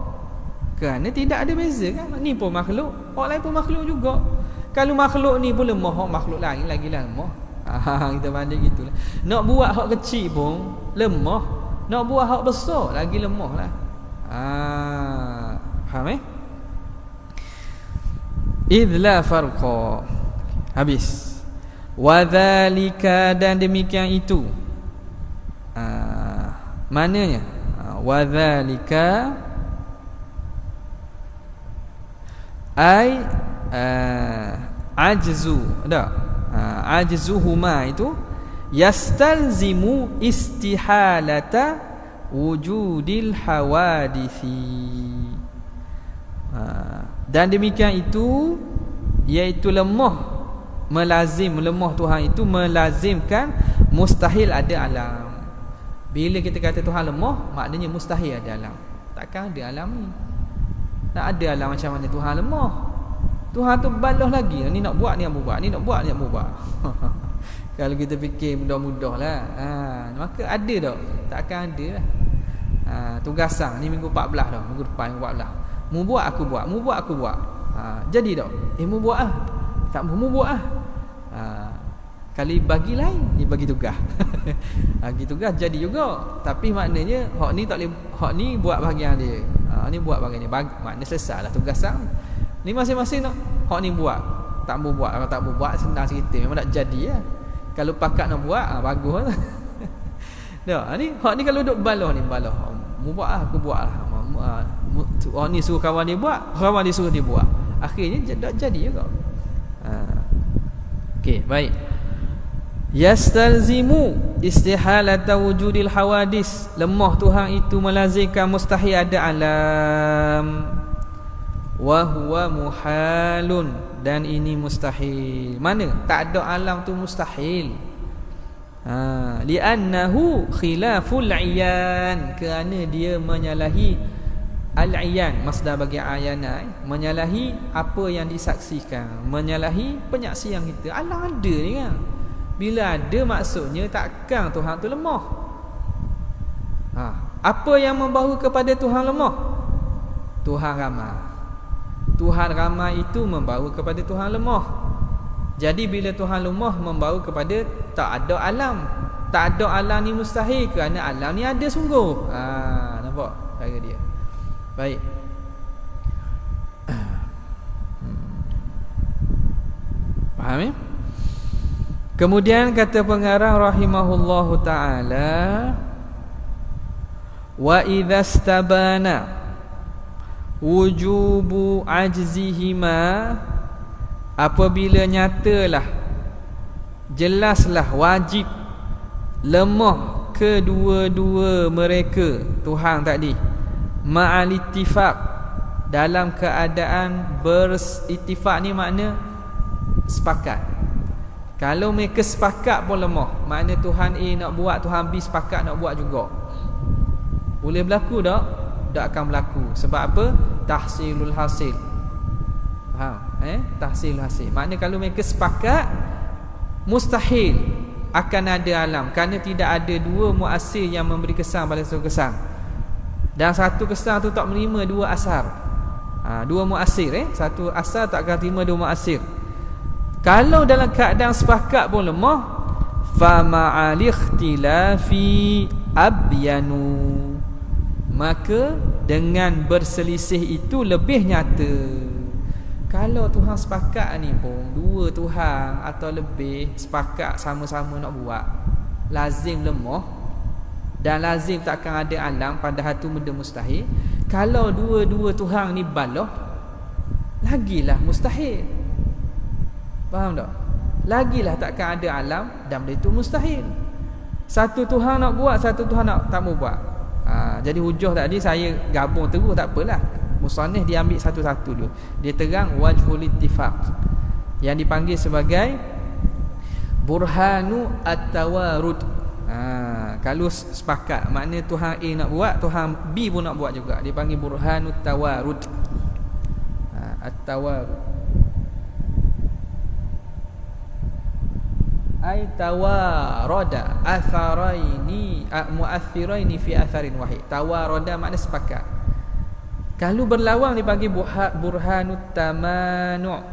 [SPEAKER 1] kerana tidak ada beza kan. Ni pun makhluk, hak lain pun makhluk juga. Kalau makhluk ni pun lemah, hak makhluk lain lagi lemah. Kita banding gitulah. Nak buat hak kecil pun lemah, nak buat hak besar lagi lemah lah. Faham idla farqa. Habis. Wadzalika, dan demikian itu. Maknanya wadzalika ai ajzu, ada ajzuhuma itu yastalzimu istihalata wujudil hawadisi. Dan demikian itu, iaitu lemah Tuhan itu melazimkan mustahil ada alam. Bila kita kata Tuhan lemah, maknanya mustahil ada alam. Takkan ada alam ni. Nak ada alam macam mana Tuhan lemah? Tuhan tu balas lagi, ni nak buat ni nak buat, ni nak buat ni nak buat. Kalau kita fikir mudah-mudah lah, maka ada tak? Takkan ada lah. Tugasan ni minggu 14 dah, minggu depan minggu 14. Mu buat aku buat, mu buat aku buat. Jadi tak? Mu buat ah. Tak mu buat ah. Kali bagi lain, ni bagi tugas. Bagi tugas jadi juga. Tapi maknanya hak ni tak boleh, hak ni buat bahagian dia. Ni buat bahagian dia. Maknanya selesailah tugasan. Ni masing-masing nak hak ni buat. Tak mau buat, kalau tak mau buat senang cerita, memang tak jadi lah. Kalau pakat nak buat, bagus lah. Ni hak ni kalau duduk balah ni, balah. Mu buat lah, aku buat lah. Orang ni suruh kawan dia buat, kawan dia suruh dia buat. Akhirnya tak jadi juga. Okey, baik. Yastalzimu istihalata wujudil hawadis, lemah Tuhan itu melazimkan mustahil ada alam. Wa huwa muhalun, dan ini mustahil. Mana? Tak ada alam tu mustahil. Li'annahu khilaful iyan, kerana dia menyalahi al-iyan, masdar bagi ayana, menyalahi apa yang disaksikan, menyalahi penyaksian kita. Alam ada ni kan. Bila ada maksudnya takkan Tuhan tu lemah. Apa yang membawa kepada Tuhan lemah? Tuhan ramai. Tuhan ramai itu membawa kepada Tuhan lemah. Jadi bila Tuhan lemah membawa kepada tak ada alam. Tak ada alam ni mustahil, kerana alam ni ada sungguh. Nampak cara dia. Baik. Faham ya? Kemudian kata pengarang rahimahullahu ta'ala, wa idzastabana wujubu ajzihima, apabila nyatalah, jelaslah wajib lemah kedua-dua mereka Tuhan tadi, ma'al ittifaq, dalam keadaan berittifaq. Ni makna sepakat. Kalau mereka sepakat pun lemah, makna Tuhan A nak buat, Tuhan B sepakat nak buat juga. Boleh berlaku tak? Tak akan berlaku. Sebab apa? Tahsilul hasil. Faham? Tahsilul hasil. Makna kalau mereka sepakat, mustahil akan ada alam, kerana tidak ada dua muasir yang memberi kesan pada satu kesan, dan satu kesan tu tak menerima dua asar. Dua muasir, satu asar tak akan terima dua muasir. Kalau dalam keadaan sepakat pun lemah, fa ma'al ikhtilafi abyanu, maka dengan berselisih itu lebih nyata. Kalau Tuhan sepakat ni pun, dua Tuhan atau lebih sepakat sama-sama nak buat, lazim lemah, dan lazim takkan ada alam, padahal tu benda mustahil. Kalau dua-dua Tuhan ni balah, lagilah mustahil. Faham tak? Lagilah takkan ada alam, dan benda itu mustahil. Satu Tuhan nak buat, satu Tuhan nak tak mau buat. Jadi hujah tadi saya gabung terus, tak apalah. Musannif dia ambil satu-satu dulu. Dia terang wajhul ittifaq, yang dipanggil sebagai burhanu at-tawarud. Kalau sepakat, maknanya Tuhan A nak buat, Tuhan B pun nak buat juga. Dia panggil burhanu at-tawarud. At-tawarud ay tawarada atharaini muathiraini fi atharin wahid. Tawarada makna sepakat. Kalau berlawan dipanggil burhanut tamanu'.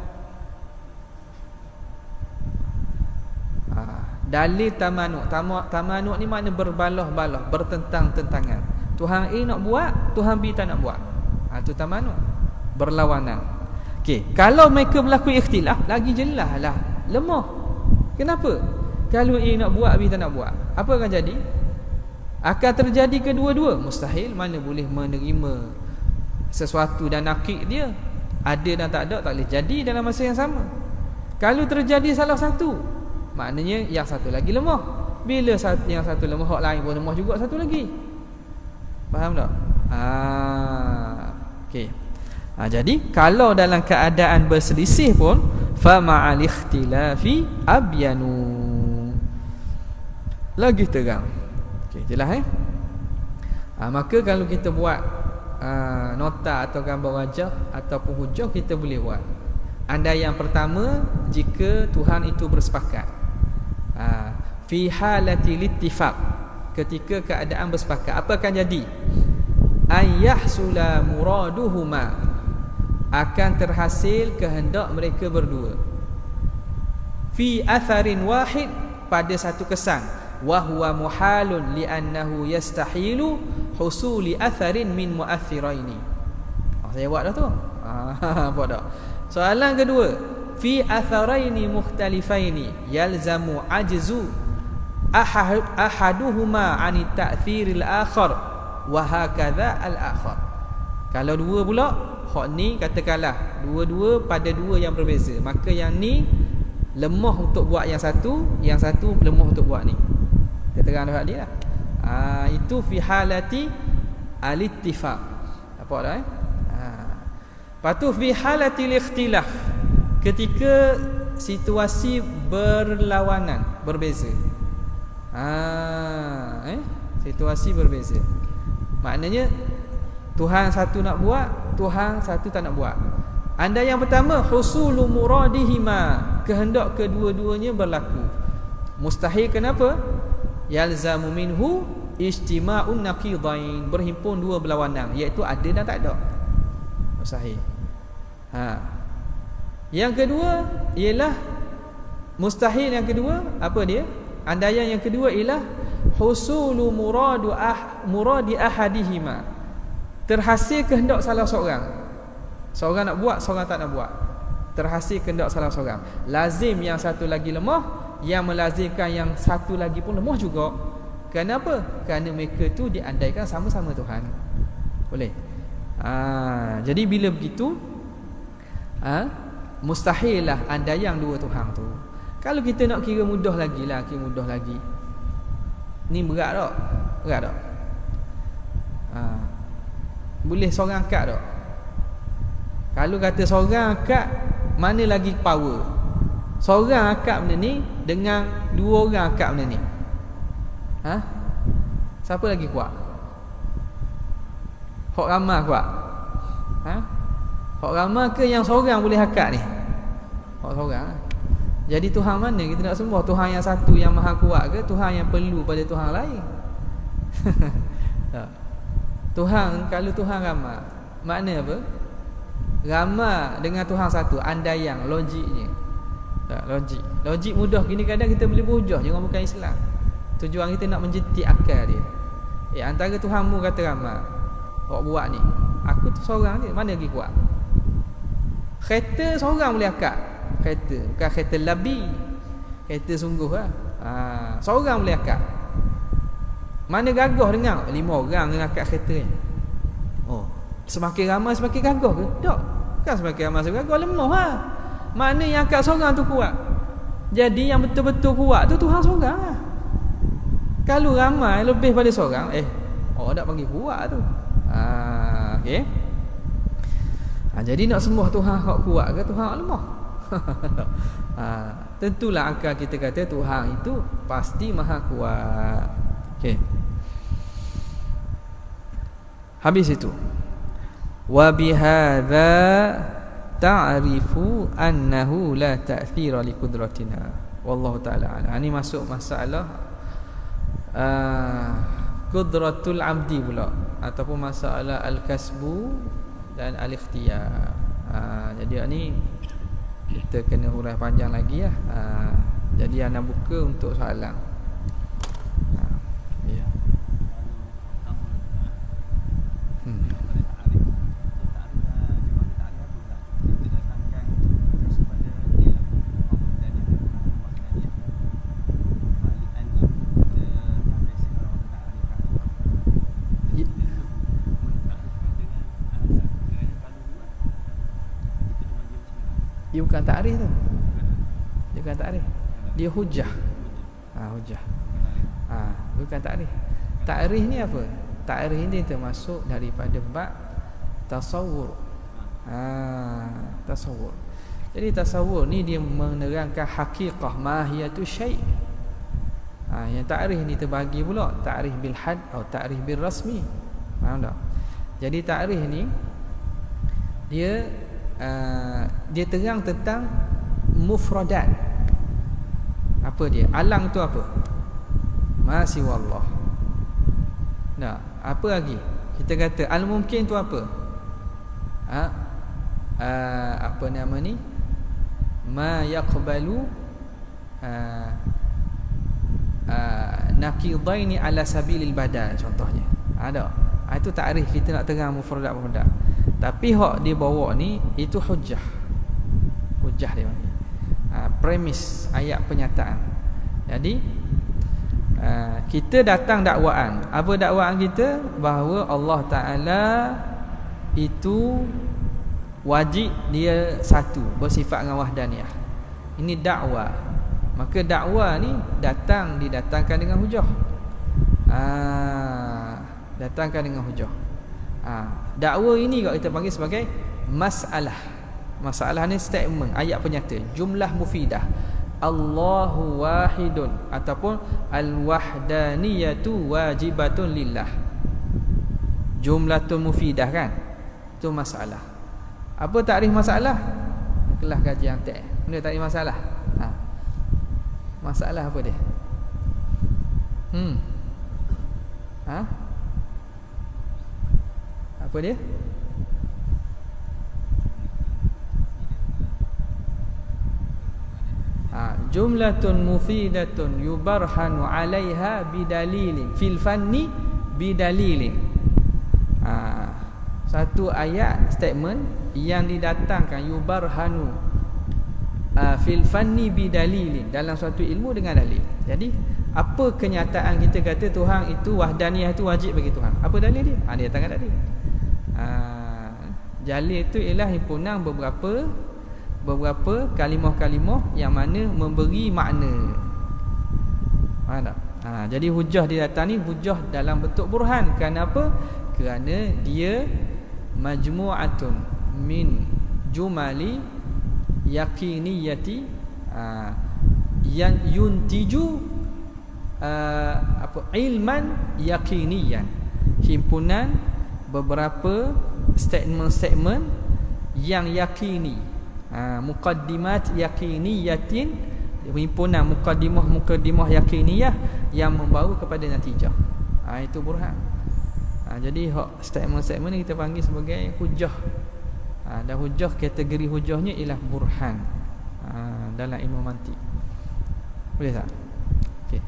[SPEAKER 1] Dalil tamanu'. Tamanu' ni makna berbalah-balah, bertentang-tentangan. Tuhan A nak buat, Tuhan B tak nak buat. Itu tamanu', berlawanan. Okey, kalau mereka berlaku ikhtilaf, lagi jelaslah lemah. Kenapa? Kalau A nak buat, B tak nak buat, apa akan jadi? Akan terjadi kedua-dua? Mustahil. Mana boleh menerima sesuatu dan nakik dia, ada dan tak ada, tak boleh jadi dalam masa yang sama. Kalau terjadi salah satu, maknanya yang satu lagi lemah. Bila yang satu lemah, hak lain pun lemah juga satu lagi. Faham tak? Okey. Jadi kalau dalam keadaan berselisih pun, fa ma'al ikhtilafi abyanu, lagi terang. Okey, jelas maka kalau kita buat nota atau gambar wajah ataupun hujah, kita boleh buat. Andaian pertama, jika Tuhan itu bersepakat. Fi halati littifaq, ketika keadaan bersepakat, apa akan jadi? Ayyahsula muraduhuma, akan terhasil kehendak mereka berdua. Fi atharin wahid, pada satu kesan. Wa huwa muhalun li'annahu yastahilu husuli atharin min mu'athiraini. Saya buat dah tu. Buat dah. Soalan kedua, fi atharaini mukhtalifaini yalzamu ajzu ahaduhuma 'ani ta'thiril akhar wa hakadha al-akhar. Kalau dua pula, hak ni katakanlah dua-dua pada dua yang berbeza, maka yang ni lemah untuk buat yang satu lemah untuk buat ni. Kita terang dah dia lah. Itu fi halati al-ittifaq. Apa dah Patu fi halati al-ikhtilaf, ketika situasi berlawanan, berbeza. Situasi berbeza. Maknanya Tuhan satu nak buat, Tuhan satu tak nak buat. Anda yang pertama, husulu muradihima, kehendak kedua-duanya berlaku. Mustahil. Kenapa? Yalzamu minhu ijtima'un naqidain, berhimpun dua berlawanan, iaitu ada dan tak ada. Mustahil. Yang kedua ialah mustahil. Yang kedua apa dia? Andaian yang kedua ialah husulu muradi ahadihima, terhasil kehendak salah seorang. Seorang nak buat, seorang tak nak buat. Terhasil kehendak salah seorang. Lazim yang satu lagi lemah, yang melazimkan yang satu lagi pun lemah juga. Kenapa? Kerana mereka tu diandaikan sama-sama Tuhan. Boleh? Jadi bila begitu, mustahil lah andaian dua Tuhan tu. Kalau kita nak kira mudah lagi lah, kira mudah lagi. Ni berat tak? Berat tak? Boleh seorang angkat tak? Kalau kata seorang angkat, mana lagi power? Seorang angkat benda ni dengan dua orang angkat benda ni. Siapa lagi kuat? Hak ramah kuat? Hak ramah ke yang seorang boleh angkat ni? Hak seorang. Jadi Tuhan mana kita nak sembah? Tuhan yang satu yang maha kuat ke Tuhan yang perlu pada Tuhan lain? Tuhan, kalau Tuhan ramah, makna apa? Ramah dengan Tuhan satu, andaian, logiknya. Logik mudah gini, kadang kita boleh berhujah, jangan bukan Islam. Tujuan kita nak menjetik akal dia. Antara Tuhanmu kata ramah, awak buat ni, aku tu seorang ni, mana lagi kuat? Kereta seorang boleh akak. Kereta, bukan kereta labi, kereta sungguh lah. Seorang boleh akak. Mana gagah dengar? 5 orang dengan akak kereta ni. Semakin ramai semakin gagah ke? Tak. Bukan semakin ramai semakin gagah, lemah lah. Mana yang akak seorang tu kuat. Jadi yang betul-betul kuat tu Tuhan seorang lah. Kalau ramai lebih pada seorang, orang tak panggil kuat tu. Okey. Jadi nak sembah Tuhan hak kuat ke Tuhan hak lemah? Tentulah akal kita kata Tuhan itu pasti maha kuat. Okey. Habis itu. Wa bihadza ta'rifu annahu la ta'thira li qudratina. Wallahu ta'ala. Ini masuk masalah qudratul abdi pula, ataupun masalah al-kasbu dan al-ikhtiyar. Jadi ni kita kena huraian panjang lagi lah. Jadi anda buka untuk soalan. Ya. Dia bukan takrif tu. Dia bukan takrif. Dia hujah. Hujah. Bukan takrif. Takrif ni apa? Takrif ni termasuk daripada bab tasawur. Tasawur. Jadi tasawur ni dia menerangkan hakikah mahiyatu syai'. Yang takrif ni terbagi pula takrif bil had atau takrif bil rasmi. Faham tak? Jadi takrif ni dia terang tentang mufradat. Apa dia? Alang tu apa? Ma siwallah. Nah, apa lagi? Kita kata al-mumkin tu apa? Apa nama ni? Ma yaqbalu naqidaini ala sabilil badal contohnya. Ada. Itu takrif kita nak terang mufradat. Tapi hak dia bawa ni itu hujah. Hujah dia panggil. Premis ayat penyataan. Jadi kita datang dakwaan. Apa dakwaan kita? Bahawa Allah Taala itu wajib dia satu, bersifat dengan wahdaniyah. Ini dakwah. Maka dakwah ni didatangkan dengan hujah. Datangkan dengan hujah. Dakwah ini kalau kita panggil sebagai masalah. Masalah ni statement, ayat penyata, jumlah mufidah. Allahu wahidun ataupun al-wahdaniyatu wajibatun lillah. Jumlatun mufidah kan? Itu masalah. Apa takrif masalah? Kelas kajian tak. Benda takrif masalah. Masalah apa dia? Apa dia? Jumlatun mufidatun yubarhanu 'alaiha bidalilin fil fanni bidalilin. Satu ayat statement yang didatangkan yubarhanu fil fanni bidalilin, dalam suatu ilmu dengan dalil. Jadi apa kenyataan kita kata Tuhan itu wahdaniyah itu wajib bagi Tuhan? Apa dalil dia? Dia datangkan dalil. Dalil itu ialah himpunan beberapa kalimah-kalimah yang mana memberi makna. Faham tak? Jadi hujah dia datang ni hujah dalam bentuk burhan. Kenapa? Kerana dia majmu'atun min jumali yakiniyati yang yuntiju ilman yakiniyan. Himpunan beberapa statement-statement yang yakini. Muqaddimat yakiniyatin, himpunan muqaddimah yakiniyah yang membawa kepada natijah. Itu burhan. Jadi statement-statement ni kita panggil sebagai hujah. Dan hujah, kategori hujahnya ialah burhan dalam ilmu mantik. Boleh tak? Okey.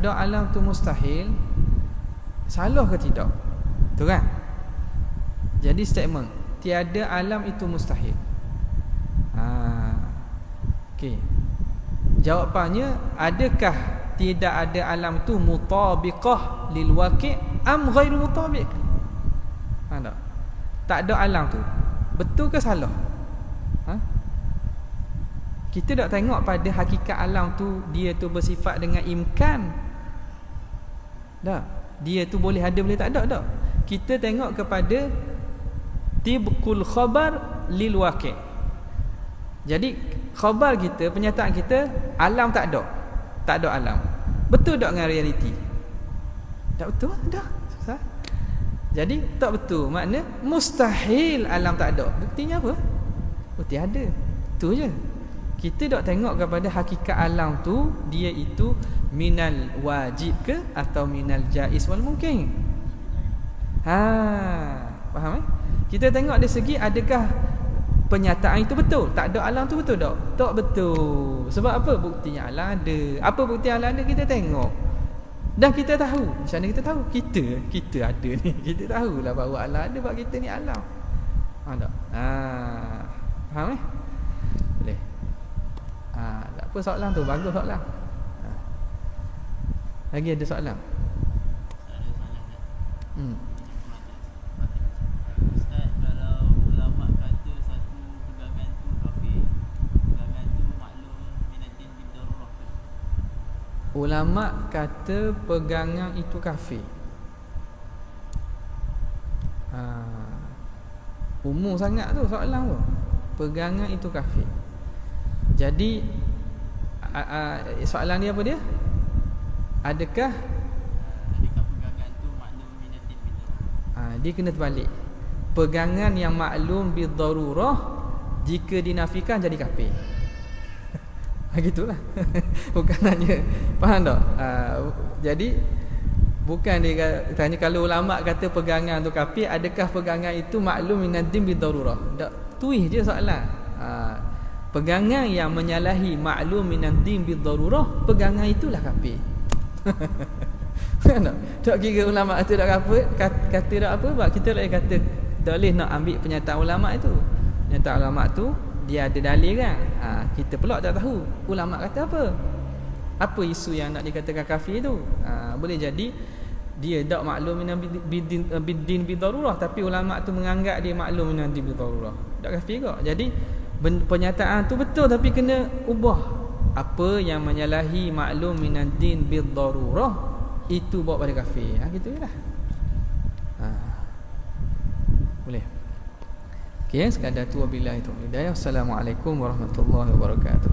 [SPEAKER 1] ada alam tu mustahil, salah ke tidak? Tu kan? Jadi statement tiada alam itu mustahil. Okey. Jawapannya, adakah tidak ada alam tu mutabiqah lil waqi' am ghairu mutabiq? Tak ada alam tu, betul ke salah? Kita tak tengok pada hakikat alam tu, dia tu bersifat dengan imkan. Dia tu boleh ada boleh tak ada. Kita tengok kepada tibqul khabar lil waqi'. Jadi khabar kita, penyataan kita, alam tak ada alam. Betul tak dengan realiti? Tak betul, dah. Susah. Jadi tak betul, makna mustahil alam tak ada. Buktinya apa? Bukti ada. Tu je. Kita tak tengok kepada hakikat alam tu, dia itu minal wajib ke atau minal jaiz wal mungkin. Faham Kita tengok dari segi adakah penyataan itu betul. Tak ada alam tu betul tak? Tak betul. Sebab apa? Buktinya alam ada. Apa bukti alam ada? Kita tengok. Dah kita tahu. Macam mana kita tahu? Kita ada ni. Kita tahulah bahawa alam ada, sebab kita ni alam. Faham tak? Faham Boleh. Tak apa soalan tu, bagus soalan. Lagi ada soalan?
[SPEAKER 2] Ustaz, kalau ulama kata satu pegangan tu kafir, pegangan tu maklum minatin bidarurah ke?
[SPEAKER 1] Ulama kata pegangan itu kafir. Umum sangat tu soalan tu. Pegangan itu kafir. Jadi soalan dia apa dia? Adakah
[SPEAKER 2] pegangan tu maklum minatin bidarurah?
[SPEAKER 1] Dia kena terbalik. Pegangan yang maklum bidarurah jika dinafikan jadi kafir. Gitulah. Bukan hanya, faham tak? Jadi bukan dia tanya kalau ulama kata pegangan tu kafir, adakah pegangan itu maklum minatin bidarurah? Tak, tuih je soalan. Pegangan yang menyalahi maklum minatin bidarurah, pegangan itulah kafir. Tak kira ulama kata tak apa, kata tak apa, sebab kita kata tak boleh nak ambil pernyataan ulama itu. Pernyataan ulama tu dia ada dalil kan. Kita pula tak tahu ulama kata apa isu yang nak dikatakan kafir tu. Boleh jadi dia tak maklum bidin bidarurah, tapi ulama tu menganggap dia maklum nanti bidarurah. Tak kafir ke? Jadi pernyataan tu betul, tapi kena ubah. Apa yang menyalahi maklum minaddin bidarurah itu bawa pada kafir. Gitu je lah. Boleh. Okey, sekadar tu wabillahi taufiq. Assalamualaikum warahmatullahi wabarakatuh.